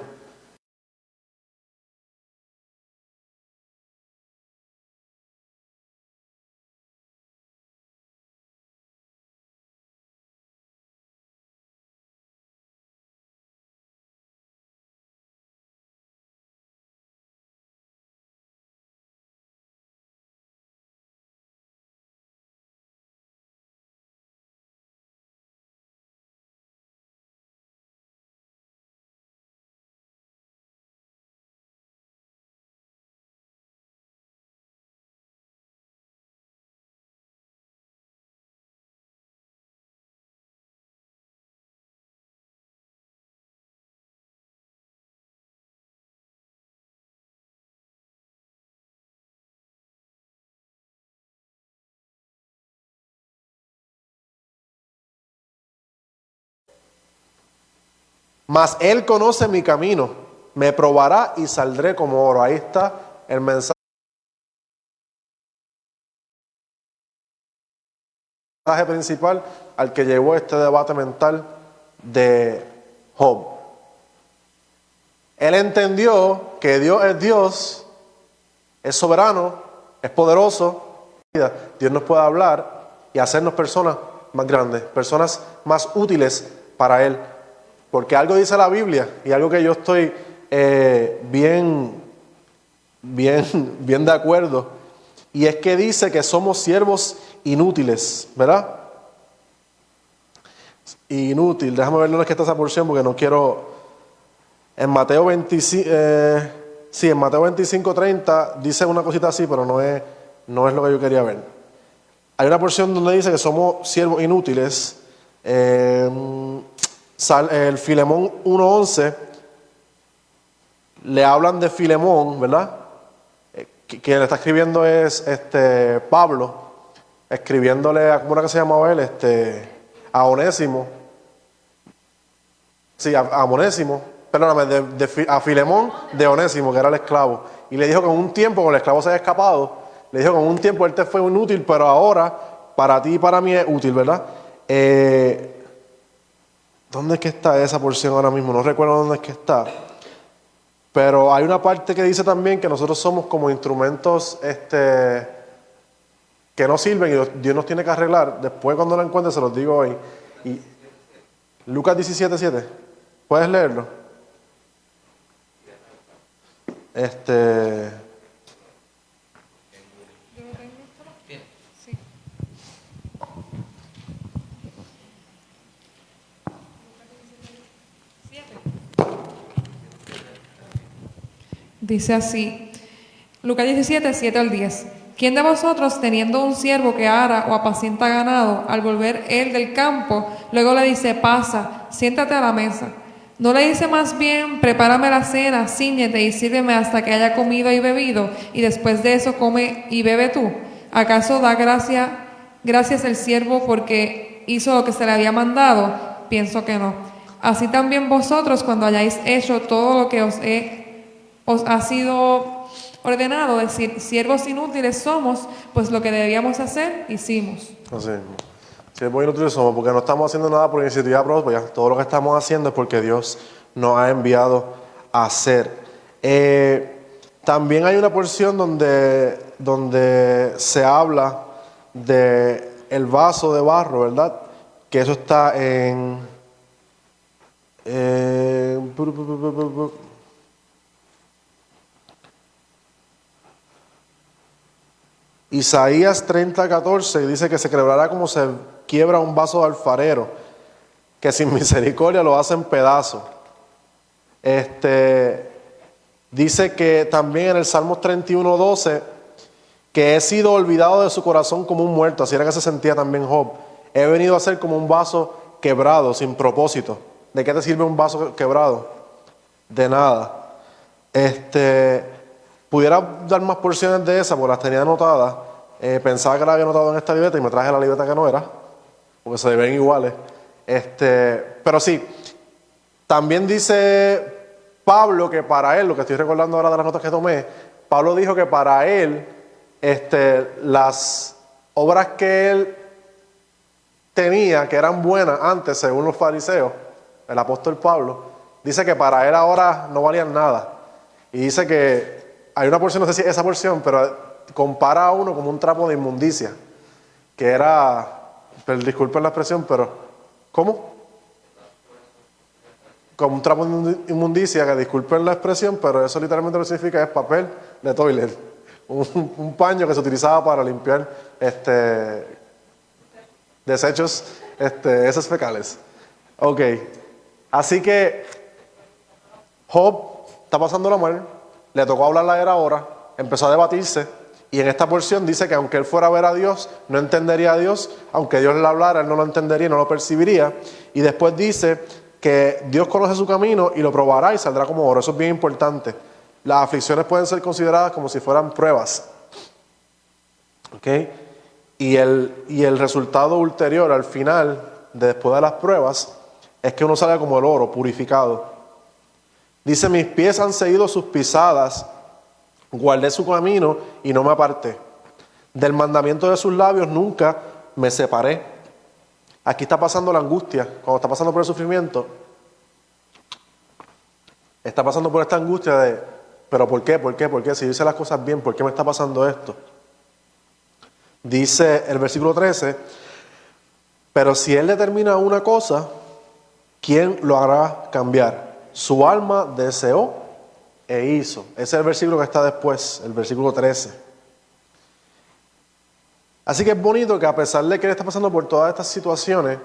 Mas él conoce mi camino, me probará y saldré como oro. Ahí está el mensaje principal al que llevó este debate mental de Job. Él entendió que Dios es Dios, es soberano, es poderoso. Dios nos puede hablar y hacernos personas más grandes, personas más útiles para Él. Porque algo dice la Biblia y algo que yo estoy bien de acuerdo, y es que dice que somos siervos inútiles, ¿verdad? Inútil, déjame ver dónde es que está esa porción porque no quiero. En Mateo 25, en Mateo 25:30 dice una cosita así, pero no es lo que yo quería ver. Hay una porción donde dice que somos siervos inútiles. El Filemón 1:11 le hablan de Filemón, ¿verdad? Quien le está escribiendo es Pablo, escribiéndole a, ¿cómo era que se llamaba él? A Onésimo. Sí, a Onésimo, perdóname, a Filemón de Onésimo, que era el esclavo. Y le dijo que en un tiempo, cuando el esclavo se había escapado, le dijo que en un tiempo él te fue inútil, pero ahora para ti y para mí es útil, ¿verdad? ¿Dónde es que está esa porción ahora mismo? No recuerdo dónde es que está. Pero hay una parte que dice también que nosotros somos como instrumentos que no sirven y Dios nos tiene que arreglar. Después cuando lo encuentre se los digo hoy. Y Lucas 17:7. ¿Puedes leerlo? Dice así, Lucas 17, 7 al 10. ¿Quién de vosotros, teniendo un siervo que ara o apacienta ganado, al volver él del campo, luego le dice, pasa, siéntate a la mesa? ¿No le dice más bien, prepárame la cena, cíñete y sírveme hasta que haya comido y bebido, y después de eso come y bebe tú? ¿Acaso da gracias el siervo porque hizo lo que se le había mandado? Pienso que no. Así también vosotros, cuando hayáis hecho todo lo que os ha sido ordenado, decir, siervos inútiles somos, pues lo que debíamos hacer, hicimos. Así mismo. Siervos inútiles somos, porque no estamos haciendo nada por iniciativa propia. Todo lo que estamos haciendo es porque Dios nos ha enviado a hacer. También hay una porción donde se habla de el vaso de barro, ¿verdad? Que eso está en Isaías 30:14, dice que se quebrará como se quiebra un vaso de alfarero, que sin misericordia lo hacen pedazos. Dice que también en el Salmo 31:12, que he sido olvidado de su corazón como un muerto. Así era que se sentía también Job. He venido a ser como un vaso quebrado, sin propósito. ¿De qué te sirve un vaso quebrado? De nada. Pudiera dar más porciones de esas, porque las tenía anotadas. Pensaba que las había anotado en esta libreta y me traje la libreta que no era, porque se ven iguales. Pero sí, también dice Pablo que para él, lo que estoy recordando ahora de las notas que tomé, Pablo dijo que para él, las obras que él tenía, que eran buenas antes, según los fariseos, el apóstol Pablo, dice que para él ahora no valían nada. Y dice que hay una porción, no sé si esa porción, pero compara a uno como un trapo de inmundicia, que era, disculpen la expresión, pero ¿cómo? Como un trapo de inmundicia, que disculpen la expresión, pero eso literalmente lo que significa es papel de toilet, un paño que se utilizaba para limpiar desechos, heces fecales. Ok, así que Job está pasando la mal, le tocó hablarla a él ahora, empezó a debatirse, y en esta porción dice que aunque él fuera a ver a Dios, no entendería a Dios, aunque Dios le hablara, él no lo entendería y no lo percibiría, y después dice que Dios conoce su camino y lo probará y saldrá como oro. Eso es bien importante. Las aflicciones pueden ser consideradas como si fueran pruebas. ¿Ok? Y el resultado ulterior, al final, después de las pruebas, es que uno salga como el oro, purificado. Dice, mis pies han seguido sus pisadas, guardé su camino y no me aparté. Del mandamiento de sus labios nunca me separé. Aquí está pasando la angustia, cuando está pasando por el sufrimiento, está pasando por esta angustia de, ¿pero por qué? ¿Por qué? ¿Por qué? Si yo hice las cosas bien, ¿por qué me está pasando esto? Dice el versículo 13, pero si Él determina una cosa, ¿quién lo hará cambiar? Su alma deseó e hizo. Ese es el versículo que está después, el versículo 13. Así que es bonito que a pesar de que él está pasando por todas estas situaciones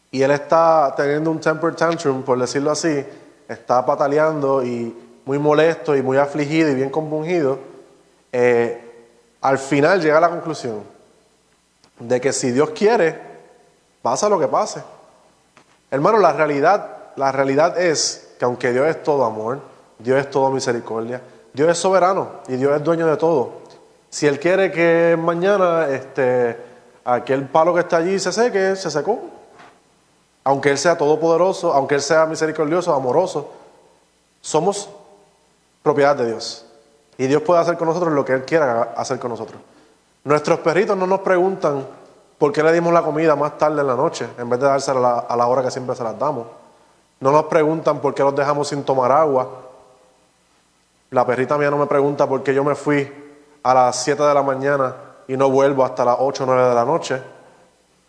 y él está teniendo un temper tantrum, por decirlo así, está pataleando y muy molesto y muy afligido y bien compungido, al final llega a la conclusión de que si Dios quiere, pasa lo que pase. Hermano, la realidad es que aunque Dios es todo amor, Dios es todo misericordia, Dios es soberano y Dios es dueño de todo. Si Él quiere que mañana aquel palo que está allí se seque, se secó. Aunque Él sea todopoderoso, aunque Él sea misericordioso, amoroso, somos propiedad de Dios. Y Dios puede hacer con nosotros lo que Él quiera hacer con nosotros. Nuestros perritos no nos preguntan por qué le dimos la comida más tarde en la noche, en vez de dársela a la hora que siempre se las damos. No nos preguntan por qué los dejamos sin tomar agua. La perrita mía no me pregunta por qué yo me fui a las 7 de la mañana y no vuelvo hasta las 8 o 9 de la noche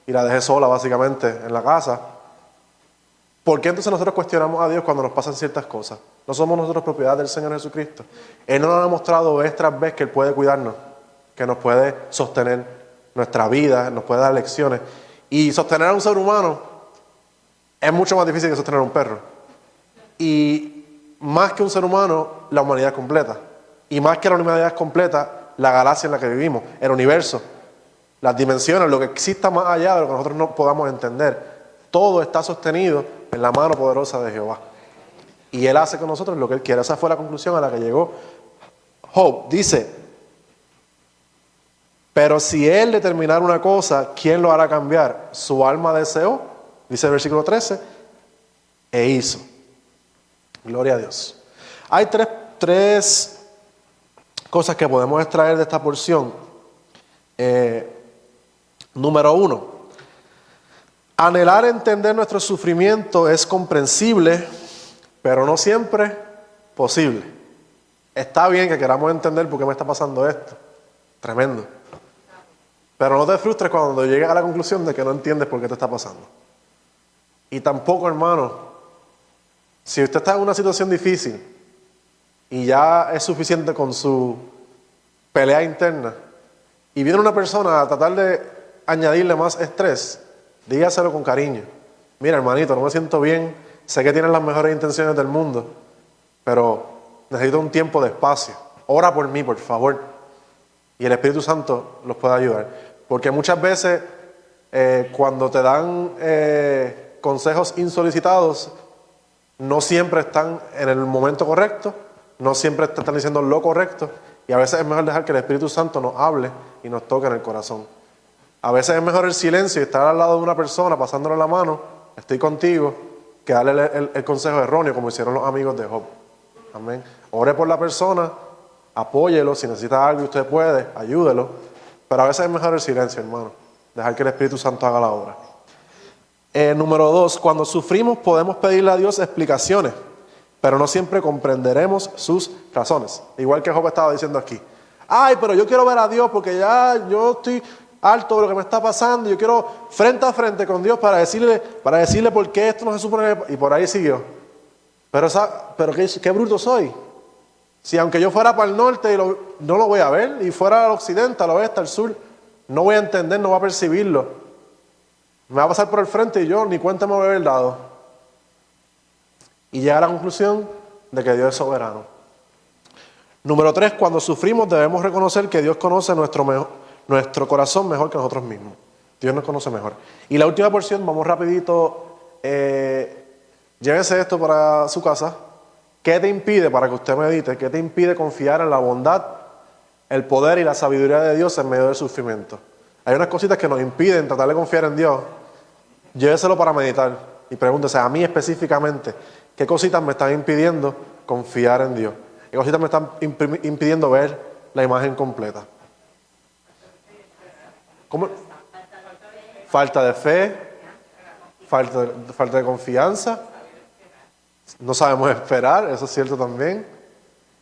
y la dejé sola básicamente en la casa. ¿Por qué entonces nosotros cuestionamos a Dios cuando nos pasan ciertas cosas? No somos nosotros propiedad del Señor Jesucristo. Él nos ha demostrado vez tras vez que Él puede cuidarnos, que nos puede sostener nuestra vida, nos puede dar lecciones. Y sostener a un ser humano es mucho más difícil que sostener a un perro. Y más que un ser humano, la humanidad es completa. Y más que la humanidad es completa, la galaxia en la que vivimos, el universo, las dimensiones, lo que exista más allá de lo que nosotros no podamos entender. Todo está sostenido en la mano poderosa de Jehová. Y Él hace con nosotros lo que Él quiere. Esa fue la conclusión a la que llegó Job. Dice, pero si Él determinara una cosa, ¿quién lo hará cambiar? Su alma deseó, dice el versículo 13, e hizo. Gloria a Dios. Hay tres cosas que podemos extraer de esta porción. Número 1, anhelar entender nuestro sufrimiento es comprensible, pero no siempre posible. Está bien que queramos entender por qué me está pasando esto. Tremendo. Pero no te frustres cuando llegues a la conclusión de que no entiendes por qué te está pasando. Y tampoco, hermano, si usted está en una situación difícil y ya es suficiente con su pelea interna y viene una persona a tratar de añadirle más estrés, dígaselo con cariño. Mira, hermanito, no me siento bien, sé que tienes las mejores intenciones del mundo, pero necesito un tiempo de espacio. Ora por mí, por favor. Y el Espíritu Santo los puede ayudar. Porque muchas veces cuando te dan consejos insolicitados, no siempre están en el momento correcto, no siempre te están diciendo lo correcto, y a veces es mejor dejar que el Espíritu Santo nos hable y nos toque en el corazón. A veces es mejor el silencio y estar al lado de una persona pasándole la mano, estoy contigo, que darle el consejo erróneo como hicieron los amigos de Job. Amén. Ore por la persona, apóyelo, si necesita algo y usted puede, ayúdelo. Pero a veces es mejor el silencio, hermano. Dejar que el Espíritu Santo haga la obra. Número 2, cuando sufrimos podemos pedirle a Dios explicaciones, pero no siempre comprenderemos sus razones. Igual que Job estaba diciendo aquí. Ay, pero yo quiero ver a Dios porque ya yo estoy harto de lo que me está pasando. Yo quiero frente a frente con Dios para decirle por qué esto no se supone. Y por ahí siguió. Pero qué bruto soy. Si aunque yo fuera para el norte no lo voy a ver, y fuera al occidente, al oeste, al sur, no voy a entender, no voy a percibirlo. Me va a pasar por el frente y yo ni cuenta me voy a haber dado. Y llega a la conclusión de que Dios es soberano. Número 3, cuando sufrimos debemos reconocer que Dios conoce nuestro corazón mejor que nosotros mismos. Dios nos conoce mejor. Y la última porción, vamos rapidito, llévese esto para su casa. ¿Qué te impide, para que usted medite, qué te impide confiar en la bondad, el poder y la sabiduría de Dios en medio del sufrimiento? Hay unas cositas que nos impiden tratar de confiar en Dios. Lléveselo para meditar y pregúntese a mí específicamente, ¿qué cositas me están impidiendo confiar en Dios? ¿Qué cositas me están impidiendo ver la imagen completa? ¿Cómo? Falta de fe, falta de confianza. No sabemos esperar, eso es cierto también.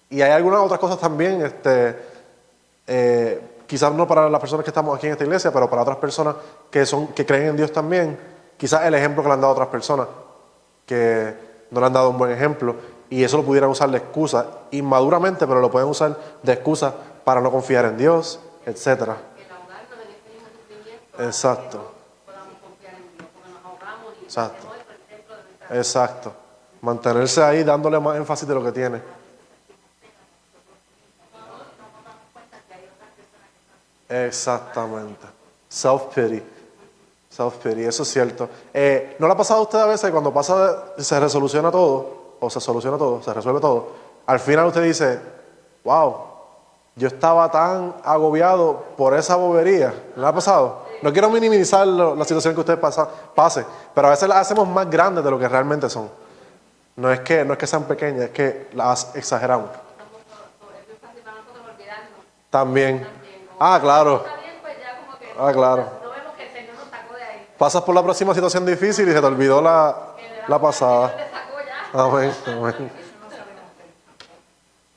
Y hay algunas otras cosas también, quizás no para las personas que estamos aquí en esta iglesia, pero para otras personas que creen en Dios también. Quizás el ejemplo que le han dado a otras personas que no le han dado un buen ejemplo, y eso lo pudieran usar de excusa, inmaduramente, pero lo pueden usar de excusa para no confiar en Dios, etcétera. Exacto. Exacto. Exacto. Mantenerse ahí dándole más énfasis de lo que tiene. Exactamente. Self-pity. Self-pity, eso es cierto. ¿No le ha pasado a usted a veces que cuando se resoluciona todo, o se soluciona todo, se resuelve todo, al final usted dice, wow, yo estaba tan agobiado por esa bobería? ¿No le ha pasado? No quiero minimizar la situación que usted pase, pero a veces las hacemos más grandes de lo que realmente son. No es que sean pequeñas, es que las exageramos. También. Ah, claro. Ah, claro. Pasas por la próxima situación difícil y se te olvidó la pasada. Amén, amén.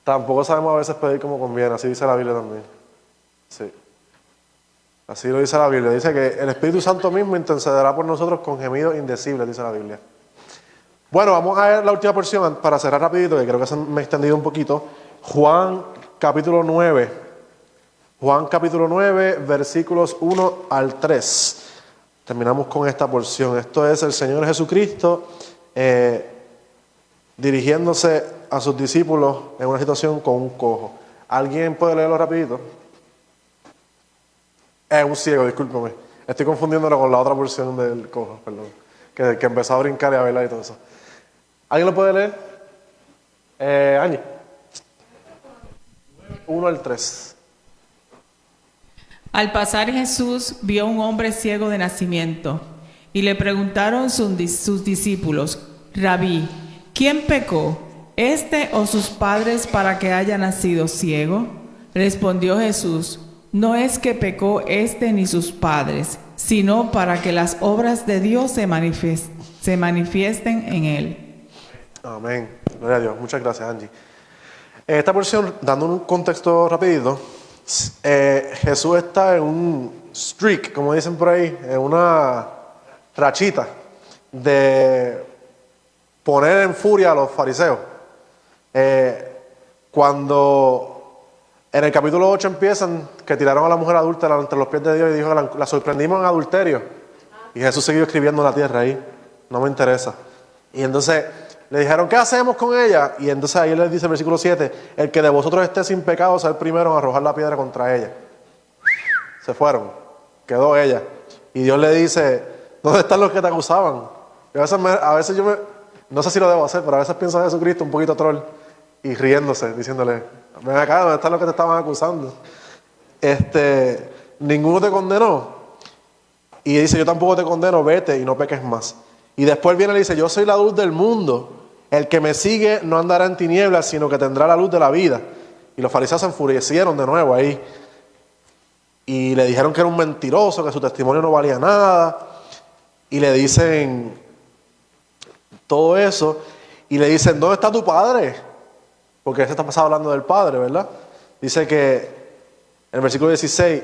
Tampoco sabemos a veces pedir como conviene, así dice la Biblia también. Sí. Así lo dice la Biblia. Dice que el Espíritu Santo mismo intercederá por nosotros con gemidos indecibles, dice la Biblia. Bueno, vamos a ver la última porción para cerrar rapidito, que creo que me he extendido un poquito. Juan capítulo 9. Juan capítulo 9, versículos 1 al 3. Terminamos con esta porción. Esto es el Señor Jesucristo dirigiéndose a sus discípulos en una situación con un cojo. ¿Alguien puede leerlo rapidito? Un ciego, discúlpame. Estoy confundiéndolo con la otra porción del cojo, perdón. Que empezó a brincar y a bailar y todo eso. ¿Alguien lo puede leer? Angie. 1 al 3. Al pasar Jesús vio a un hombre ciego de nacimiento y le preguntaron sus discípulos, Rabí, ¿quién pecó, este o sus padres para que haya nacido ciego? Respondió Jesús, no es que pecó este ni sus padres, sino para que las obras de Dios se manifiesten en él. Amén. Gloria a Dios. Muchas gracias, Angie. Esta porción, dando un contexto rapidito, Jesús está en un streak, como dicen por ahí, en una rachita de poner en furia a los fariseos. Cuando en el capítulo 8 empiezan que tiraron a la mujer adúltera entre los pies de Dios y dijo que la sorprendimos en adulterio. Y Jesús siguió escribiendo en la tierra ahí, no me interesa. Y entonces le dijeron, ¿qué hacemos con ella? Y entonces ahí les dice el versículo 7, el que de vosotros esté sin pecado sea el primero en arrojar la piedra contra ella. Se fueron, quedó ella. Y Dios le dice, ¿dónde están los que te acusaban? Y a veces yo no sé si lo debo hacer, pero a veces pienso en Jesucristo un poquito troll y riéndose, diciéndole, ven acá, ¿dónde están los que te estaban acusando? Ninguno te condenó. Y dice, yo tampoco te condeno, vete y no peques más. Y después viene y le dice, yo soy la luz del mundo. El que me sigue no andará en tinieblas, sino que tendrá la luz de la vida. Y los fariseos se enfurecieron de nuevo ahí. Y le dijeron que era un mentiroso, que su testimonio no valía nada. Y le dicen todo eso. Y le dicen, ¿dónde está tu padre? Porque se está pasando hablando del padre, ¿verdad? Dice que en el versículo 16,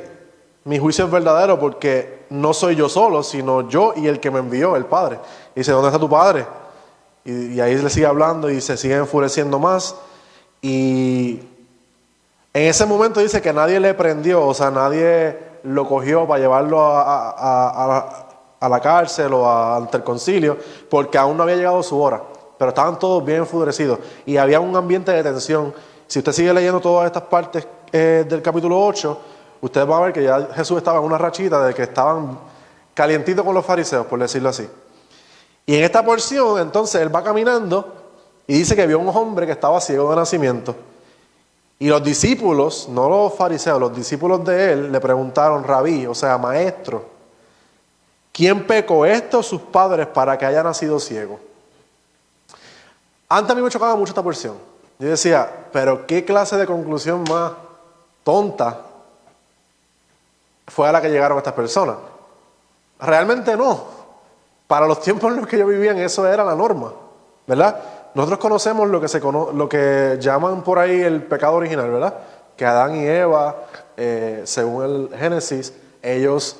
mi juicio es verdadero porque no soy yo solo, sino yo y el que me envió, el Padre. Y dice, ¿dónde está tu padre? Y ahí le sigue hablando y se sigue enfureciendo más. Y en ese momento dice que nadie le prendió, o sea, nadie lo cogió para llevarlo a la cárcel o ante el concilio, porque aún no había llegado su hora. Pero estaban todos bien enfurecidos y había un ambiente de tensión. Si usted sigue leyendo todas estas partes del capítulo 8, usted va a ver que ya Jesús estaba en una rachita de que estaban calientitos con los fariseos, por decirlo así. Y en esta porción, entonces, él va caminando y dice que vio un hombre que estaba ciego de nacimiento. Y los discípulos, no los fariseos, los discípulos de él le preguntaron, Rabí, o sea, maestro, ¿quién pecó, este o sus padres para que haya nacido ciego? Antes a mí me chocaba mucho esta porción. Yo decía, pero ¿qué clase de conclusión más tonta fue a la que llegaron estas personas? Realmente no. Para los tiempos en los que yo vivía, eso era la norma, ¿verdad? Nosotros conocemos lo que llaman por ahí el pecado original, ¿verdad? Que Adán y Eva, según el Génesis, ellos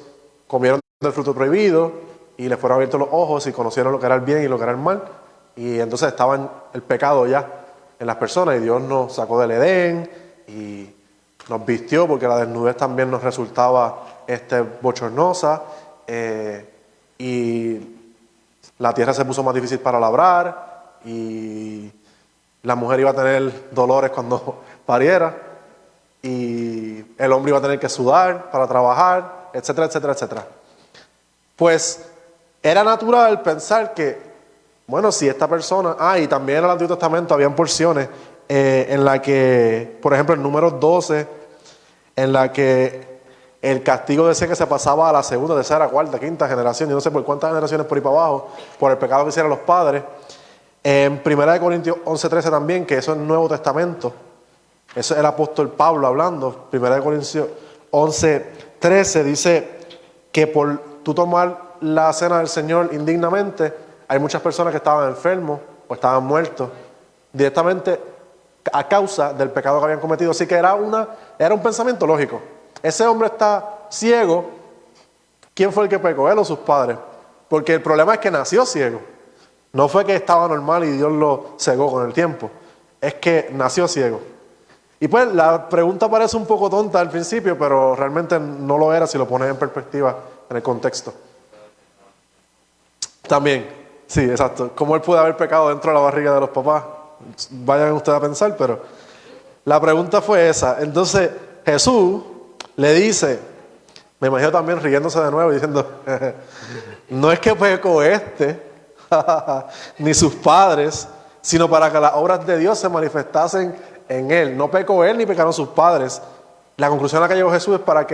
comieron del fruto prohibido y les fueron abiertos los ojos y conocieron lo que era el bien y lo que era el mal. Y entonces estaba el pecado ya en las personas y Dios nos sacó del Edén y nos vistió porque la desnudez también nos resultaba bochornosa y la tierra se puso más difícil para labrar y la mujer iba a tener dolores cuando pariera y el hombre iba a tener que sudar para trabajar, etcétera, etcétera, etcétera. Pues era natural pensar que, bueno, si esta persona... y también en el Antiguo Testamento habían porciones en la que, por ejemplo, en Números 12, en la que el castigo decía que se pasaba a la segunda, tercera, cuarta, quinta generación, yo no sé por cuántas generaciones por ahí para abajo, por el pecado que hicieron los padres. En 1 Corintios 11:13 también, que eso es el Nuevo Testamento, eso es el apóstol Pablo hablando. 1 Corintios 11:13 dice que por tú tomar la cena del Señor indignamente, hay muchas personas que estaban enfermos o estaban muertos directamente a causa del pecado que habían cometido. Así que era un pensamiento lógico. Ese hombre está ciego. ¿Quién fue el que pecó? ¿Él o sus padres? Porque el problema es que nació ciego. No fue que estaba normal y Dios lo cegó con el tiempo. Es que nació ciego. Y pues la pregunta parece un poco tonta al principio, pero realmente no lo era si lo pones en perspectiva en el contexto. También, sí, exacto. ¿Cómo él puede haber pecado dentro de la barriga de los papás? Vayan ustedes a pensar, pero la pregunta fue esa. Entonces Jesús le dice, Me imagino también riéndose de nuevo y diciendo, no es que pecó ni sus padres, sino para que las obras de Dios se manifestasen en él. No pecó él ni pecaron sus padres. La conclusión a la que llegó Jesús es para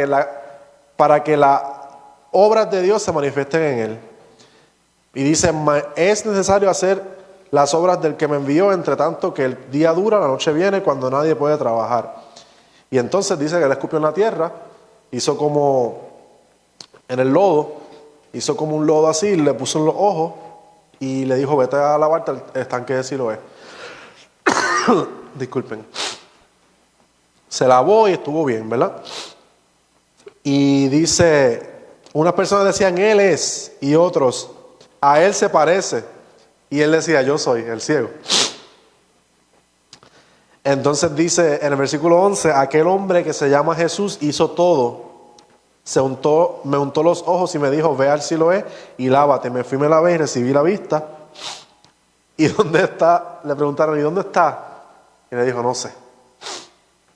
que las obras de Dios se manifiesten en él. Y dice, es necesario hacer las obras del que me envió, entre tanto que el día dura, la noche viene, cuando nadie puede trabajar. Y entonces dice que él escupió en la tierra, hizo como en el lodo, hizo como un lodo así, le puso en los ojos y le dijo, vete a lavarte al estanque de Siloé. Disculpen. Se lavó y estuvo bien, ¿verdad? Y dice, unas personas decían, él es, y otros, a él se parece. Y él decía, yo soy el ciego. Entonces dice en el versículo 11, aquel hombre que se llama Jesús hizo todo. Me untó los ojos y me dijo, ve al Siloé y lávate. Me fui, me lavé y recibí la vista. ¿Y dónde está? Le preguntaron, ¿y dónde está? Y le dijo, no sé.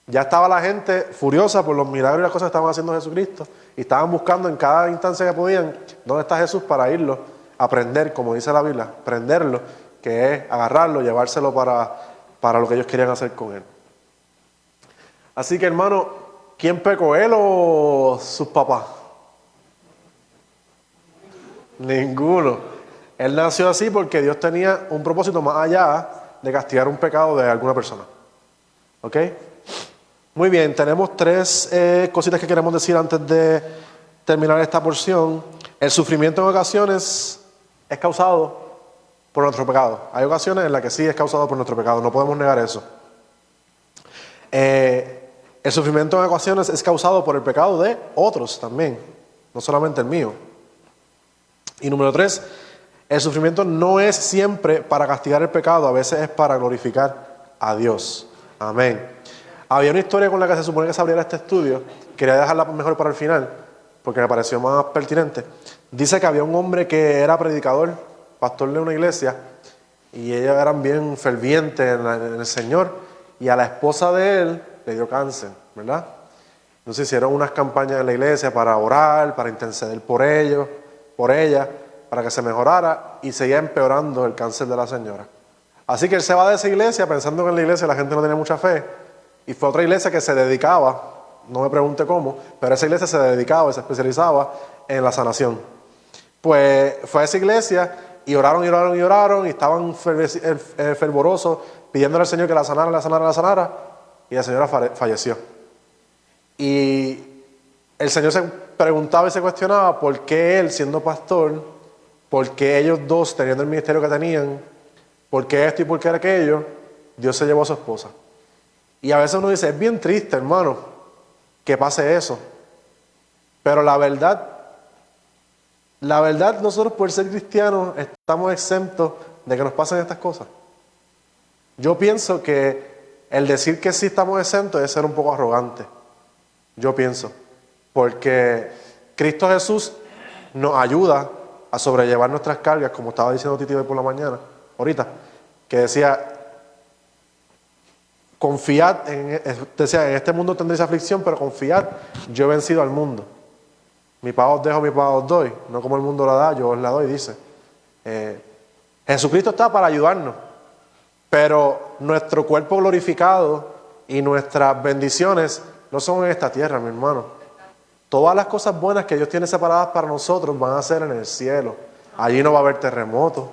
Ya estaba la gente furiosa por los milagros y las cosas que estaban haciendo Jesucristo. Y estaban buscando en cada instancia que podían, ¿dónde está Jesús? Para irlo a prender, como dice la Biblia, prenderlo, que es agarrarlo, llevárselo para lo que ellos querían hacer con él. Así que, hermano, ¿quién pecó, él o sus papás? Ninguno. Él nació así porque Dios tenía un propósito más allá de castigar un pecado de alguna persona. ¿Ok? Muy bien, tenemos tres cositas que queremos decir antes de terminar esta porción. El sufrimiento en ocasiones es causado por nuestro pecado. Hay ocasiones en las que sí es causado por nuestro pecado, no podemos negar eso. El sufrimiento en ocasiones es causado por el pecado de otros también, no solamente el mío. Y número 3, el sufrimiento no es siempre para castigar el pecado, a veces es para glorificar a Dios. Amén. Había una historia con la que se supone que se abriera este estudio, quería dejarla mejor para el final, porque me pareció más pertinente. Dice que había un hombre que era predicador, pastor de una iglesia, y ellos eran bien fervientes en el Señor, y a la esposa de él le dio cáncer, ¿verdad? Entonces hicieron unas campañas en la iglesia para orar, para interceder por ellos, por ella, para que se mejorara, y seguía empeorando el cáncer de la señora. Así que él se va de esa iglesia pensando que en la iglesia la gente no tenía mucha fe, y fue a otra iglesia que se dedicaba, no me pregunte cómo, pero esa iglesia se dedicaba y se especializaba en la sanación. Pues fue a esa iglesia y oraron, y estaban fervorosos pidiéndole al Señor que la sanara, y la señora falleció. Y el Señor se preguntaba y se cuestionaba por qué él, siendo pastor, por qué ellos dos, teniendo el ministerio que tenían, por qué esto y por qué aquello, Dios se llevó a su esposa. Y a veces uno dice, es bien triste, hermano, que pase eso. Pero la verdad, nosotros por ser cristianos estamos exentos de que nos pasen estas cosas. Yo pienso que el decir que sí estamos exentos es ser un poco arrogante. Yo pienso. Porque Cristo Jesús nos ayuda a sobrellevar nuestras cargas, como estaba diciendo Titi hoy por la mañana, ahorita, que decía, confiad, en este mundo tendréis aflicción, pero confiad, yo he vencido al mundo. Mi paz os dejo, mi paz os doy, no como el mundo la da, yo os la doy, dice. Jesucristo está para ayudarnos, pero nuestro cuerpo glorificado y nuestras bendiciones no son en esta tierra, mi hermano. Todas las cosas buenas que Dios tiene separadas para nosotros van a ser en el cielo. Allí no va a haber terremotos.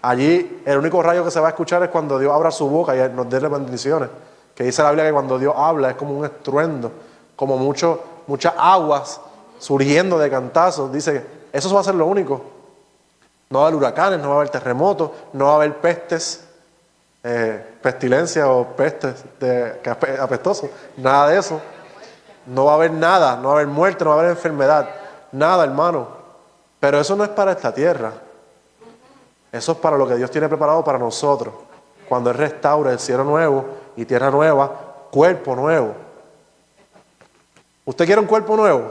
Allí el único rayo que se va a escuchar es cuando Dios abra su boca y nos dé las bendiciones. Que dice la Biblia que cuando Dios habla es como un estruendo, como muchas aguas surgiendo de cantazos. Dice, eso va a ser lo único. No va a haber huracanes, no va a haber terremotos, no va a haber pestes, pestilencias o pestes apestosos. Nada de eso. No va a haber nada, no va a haber muerte, no va a haber enfermedad. Nada, hermano. Pero eso no es para esta tierra. Eso es para lo que Dios tiene preparado para nosotros. Cuando Él restaure el cielo nuevo y tierra nueva, cuerpo nuevo. ¿Usted quiere un cuerpo nuevo?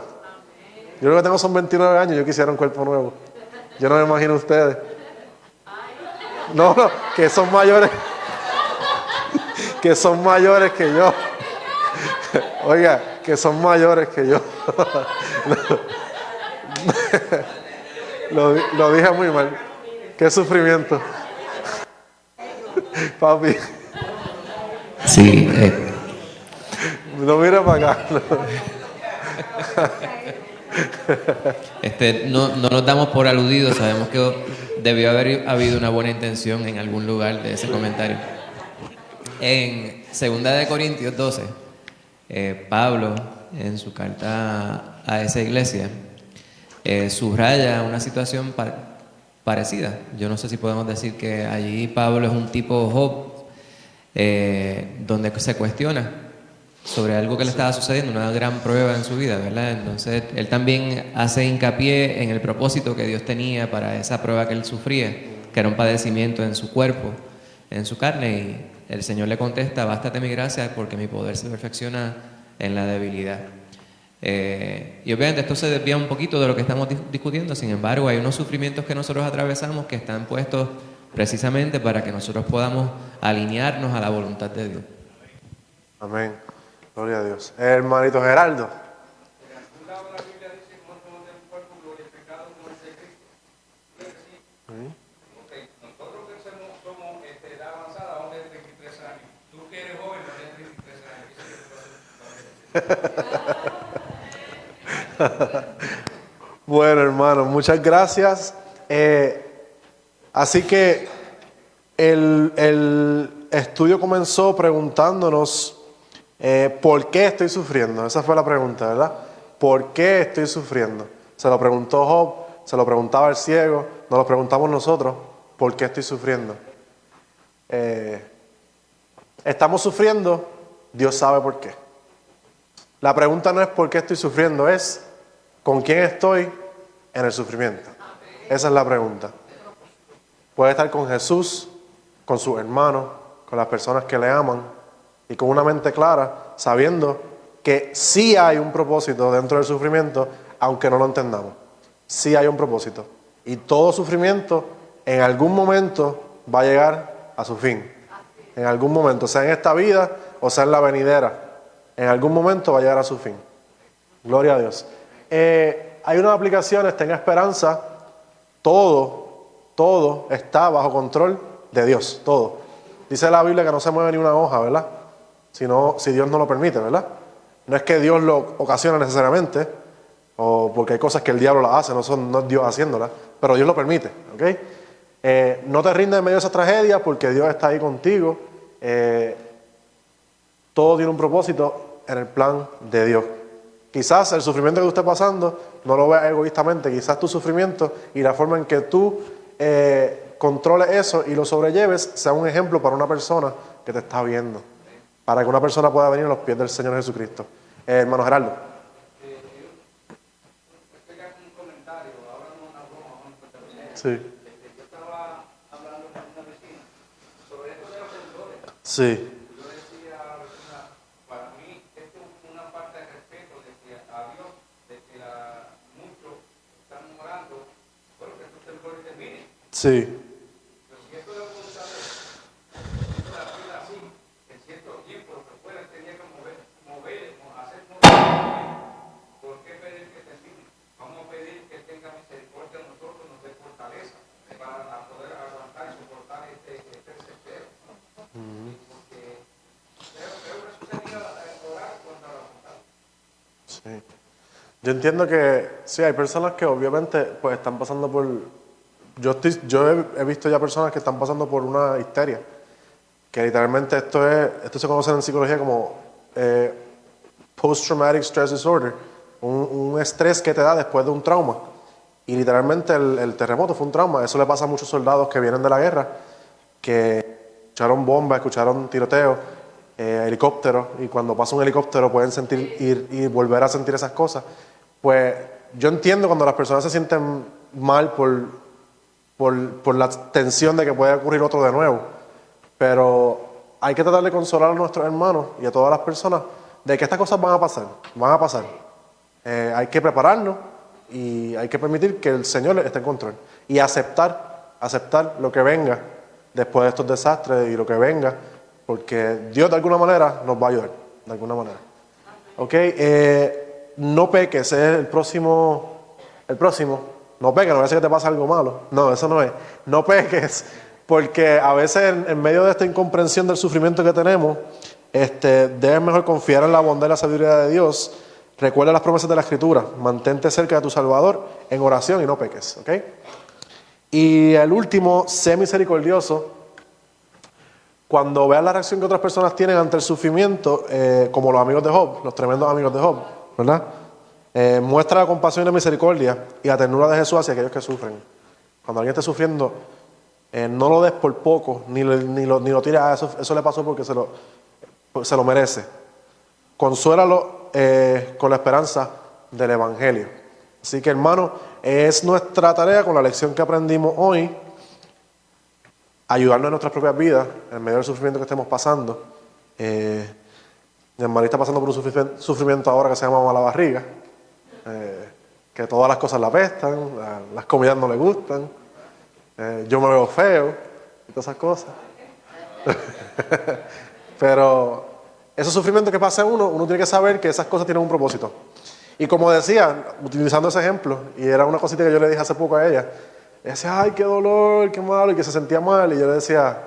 Yo lo que tengo son 29 años, yo quisiera un cuerpo nuevo. Yo no me imagino ustedes. No, que son mayores. Que son mayores que yo. Oiga, que son mayores que yo. Lo dije muy mal. Qué sufrimiento. Papi, Sí, no mires para acá. no nos damos por aludidos, sabemos que debió haber habido una buena intención en algún lugar de ese comentario. En 2 Corintios 12, Pablo, en su carta a esa iglesia, subraya una situación parecida. Yo no sé si podemos decir que allí Pablo es un tipo Job, donde se cuestiona sobre algo que le estaba sucediendo, una gran prueba en su vida, ¿verdad? Entonces, él también hace hincapié en el propósito que Dios tenía para esa prueba que él sufría, que era un padecimiento en su cuerpo, en su carne, y el Señor le contesta: bástate mi gracia porque mi poder se perfecciona en la debilidad. Y obviamente esto se desvía un poquito de lo que estamos discutiendo, sin embargo, hay unos sufrimientos que nosotros atravesamos que están puestos precisamente para que nosotros podamos alinearnos a la voluntad de Dios. Amén. Gloria a Dios. Hermanito Geraldo. Nosotros que somos de edad avanzada, hombre de 33 años. Tú que eres joven, no tienes 33 años. Bueno, hermano, muchas gracias. Así que el estudio comenzó preguntándonos ¿por qué estoy sufriendo? Esa fue la pregunta, ¿verdad? ¿Por qué estoy sufriendo? Se lo preguntó Job, se lo preguntaba el ciego, nos lo preguntamos nosotros. ¿Por qué estoy sufriendo? Estamos sufriendo, Dios sabe por qué. La pregunta no es por qué estoy sufriendo, es ¿con quién estoy en el sufrimiento? Esa es la pregunta. Puede estar con Jesús, con sus hermanos, con las personas que le aman y con una mente clara, sabiendo que sí hay un propósito dentro del sufrimiento, aunque no lo entendamos. Sí hay un propósito. Y todo sufrimiento en algún momento va a llegar a su fin. En algún momento, sea en esta vida o sea en la venidera. En algún momento va a llegar a su fin. Gloria a Dios. Hay unas aplicaciones, tenga esperanza. Todo está bajo control de Dios. Todo. Dice la Biblia que no se mueve ni una hoja, ¿verdad? Si Dios no lo permite, ¿verdad? No es que Dios lo ocasiona necesariamente, o porque hay cosas que el diablo las hace, no es Dios haciéndolas, pero Dios lo permite, ¿ok? No te rindas en medio de esa tragedia porque Dios está ahí contigo. Todo tiene un propósito en el plan de Dios. Quizás el sufrimiento que tú estés pasando no lo veas egoístamente, quizás tu sufrimiento y la forma en que tú controles eso y lo sobrelleves sea un ejemplo para una persona que te está viendo, para que una persona pueda venir a los pies del Señor Jesucristo. Hermano Gerardo. Sí. Yo estaba hablando con una vecina sobre esto de los temblores. Sí. Yo decía a la vecina, para mí esto es una falta de respeto a Dios, de que muchos están orando por que estos temblores terminen. Sí. Pero si esto de voluntad de Dios, la vida así, en cierto tiempo, lo que fuera, tenía que hacer ¿por qué pedir que termine? Vamos a pedir que tenga misericordia de nosotros, nos dé fortaleza para poder aguantar y soportar este desespero. Porque creo que eso sería orar contra la voluntad. Sí. Yo entiendo que sí, hay personas que obviamente pues están pasando por... Yo he visto ya personas que están pasando por una histeria, que literalmente esto se conoce en psicología como post-traumatic stress disorder, un estrés que te da después de un trauma. Y literalmente el terremoto fue un trauma. Eso le pasa a muchos soldados que vienen de la guerra, que escucharon bombas, escucharon tiroteos, helicópteros, y cuando pasa un helicóptero pueden sentir y volver a sentir esas cosas. Pues yo entiendo cuando las personas se sienten mal por la tensión de que puede ocurrir otro de nuevo, pero hay que tratar de consolar a nuestros hermanos y a todas las personas de que estas cosas van a pasar. Hay que prepararnos y hay que permitir que el Señor esté en control y aceptar lo que venga después de estos desastres y lo que venga, porque Dios de alguna manera nos va a ayudar, de alguna manera. ¿Ok? No peques, es el próximo. No peques, no parece que te pasa algo malo. No, eso no es. No peques, porque a veces en medio de esta incomprensión del sufrimiento que tenemos, debes mejor confiar en la bondad y la sabiduría de Dios. Recuerda las promesas de la Escritura. Mantente cerca de tu Salvador en oración y no peques. ¿Ok? Y el último, sé misericordioso. Cuando veas la reacción que otras personas tienen ante el sufrimiento, como los amigos de Job, los tremendos amigos de Job, ¿verdad? Muestra la compasión y la misericordia y la ternura de Jesús hacia aquellos que sufren. Cuando alguien esté sufriendo, no lo des por poco, ni lo tires, eso le pasó porque se lo merece. Consuélalo con la esperanza del Evangelio. Así que, hermano, es nuestra tarea con la lección que aprendimos hoy, ayudarnos en nuestras propias vidas, en medio del sufrimiento que estemos pasando. Mi hermano está pasando por un sufrimiento ahora que se llama mala barriga, que todas las cosas la apestan, las comidas no le gustan, yo me veo feo y todas esas cosas. Pero esos sufrimientos que pasa uno tiene que saber que esas cosas tienen un propósito. Y como decía, utilizando ese ejemplo, y era una cosita que yo le dije hace poco a ella, decía, ay, qué dolor, qué malo, y que se sentía mal, y yo le decía,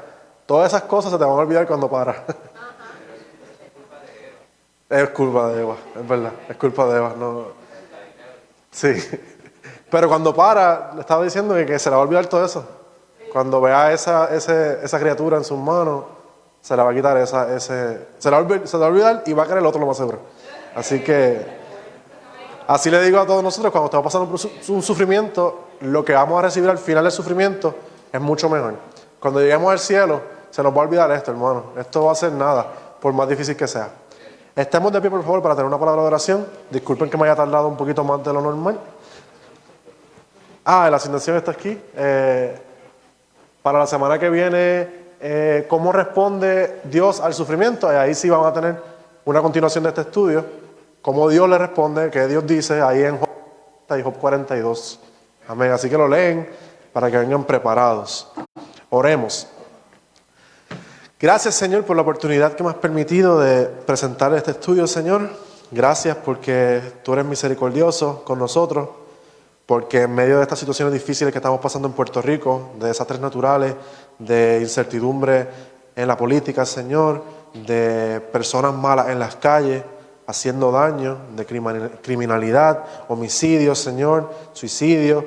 todas esas cosas se te van a olvidar cuando paras. Es culpa de Eva, es verdad, es culpa de Eva, no. Sí, pero cuando para, le estaba diciendo que se le va a olvidar todo eso. Cuando vea esa criatura en sus manos, se le va a quitar se le va a olvidar y va a querer el otro lo más seguro. Así que, así le digo a todos nosotros, cuando estamos pasando por un sufrimiento, lo que vamos a recibir al final del sufrimiento es mucho mejor. Cuando lleguemos al cielo, se nos va a olvidar esto, hermano. Esto va a ser nada, por más difícil que sea. Estemos de pie, por favor, para tener una palabra de oración. Disculpen que me haya tardado un poquito más de lo normal. La asignación está aquí. Para la semana que viene, ¿cómo responde Dios al sufrimiento? Y ahí sí vamos a tener una continuación de este estudio. Cómo Dios le responde, qué Dios dice ahí en Job 42. Amén. Así que lo leen para que vengan preparados. Oremos. Gracias, Señor, por la oportunidad que me has permitido de presentar este estudio, Señor. Gracias porque tú eres misericordioso con nosotros, porque en medio de estas situaciones difíciles que estamos pasando en Puerto Rico, de desastres naturales, de incertidumbre en la política, Señor, de personas malas en las calles, haciendo daño, de criminalidad, homicidios, Señor, suicidio.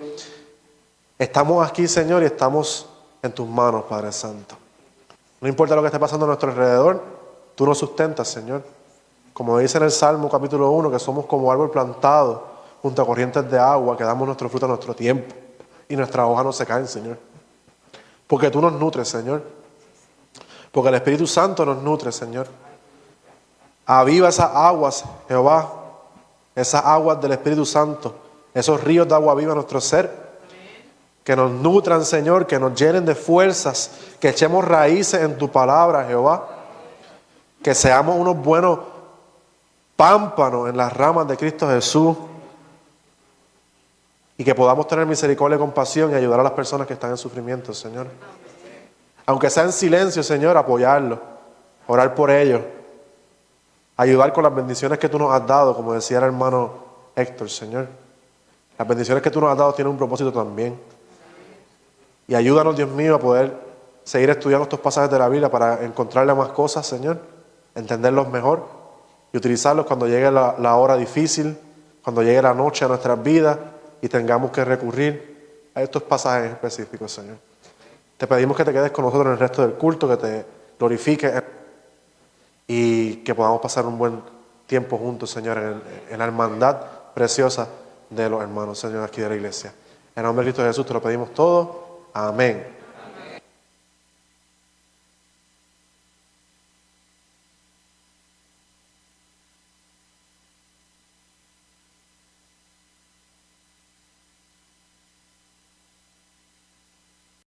Estamos aquí, Señor, y estamos en tus manos, Padre Santo. No importa lo que esté pasando a nuestro alrededor, tú nos sustentas, Señor. Como dice en el Salmo capítulo 1, que somos como árbol plantado junto a corrientes de agua, que damos nuestro fruto a nuestro tiempo y nuestras hojas no se caen, Señor. Porque tú nos nutres, Señor. Porque el Espíritu Santo nos nutre, Señor. Aviva esas aguas, Jehová, esas aguas del Espíritu Santo, esos ríos de agua viva en nuestro ser, que nos nutran, Señor, que nos llenen de fuerzas, que echemos raíces en tu palabra, Jehová, que seamos unos buenos pámpanos en las ramas de Cristo Jesús y que podamos tener misericordia y compasión y ayudar a las personas que están en sufrimiento, Señor. Aunque sea en silencio, Señor, apoyarlos, orar por ellos, ayudar con las bendiciones que tú nos has dado, como decía el hermano Héctor, Señor. Las bendiciones que tú nos has dado tienen un propósito también. Y ayúdanos, Dios mío, a poder seguir estudiando estos pasajes de la Biblia para encontrarle más cosas, Señor, entenderlos mejor y utilizarlos cuando llegue la hora difícil, cuando llegue la noche a nuestras vidas y tengamos que recurrir a estos pasajes específicos, Señor. Te pedimos que te quedes con nosotros en el resto del culto, que te glorifiques y que podamos pasar un buen tiempo juntos, Señor, en la hermandad preciosa de los hermanos, Señor, aquí de la iglesia. En el nombre de Cristo Jesús te lo pedimos todo. Amén.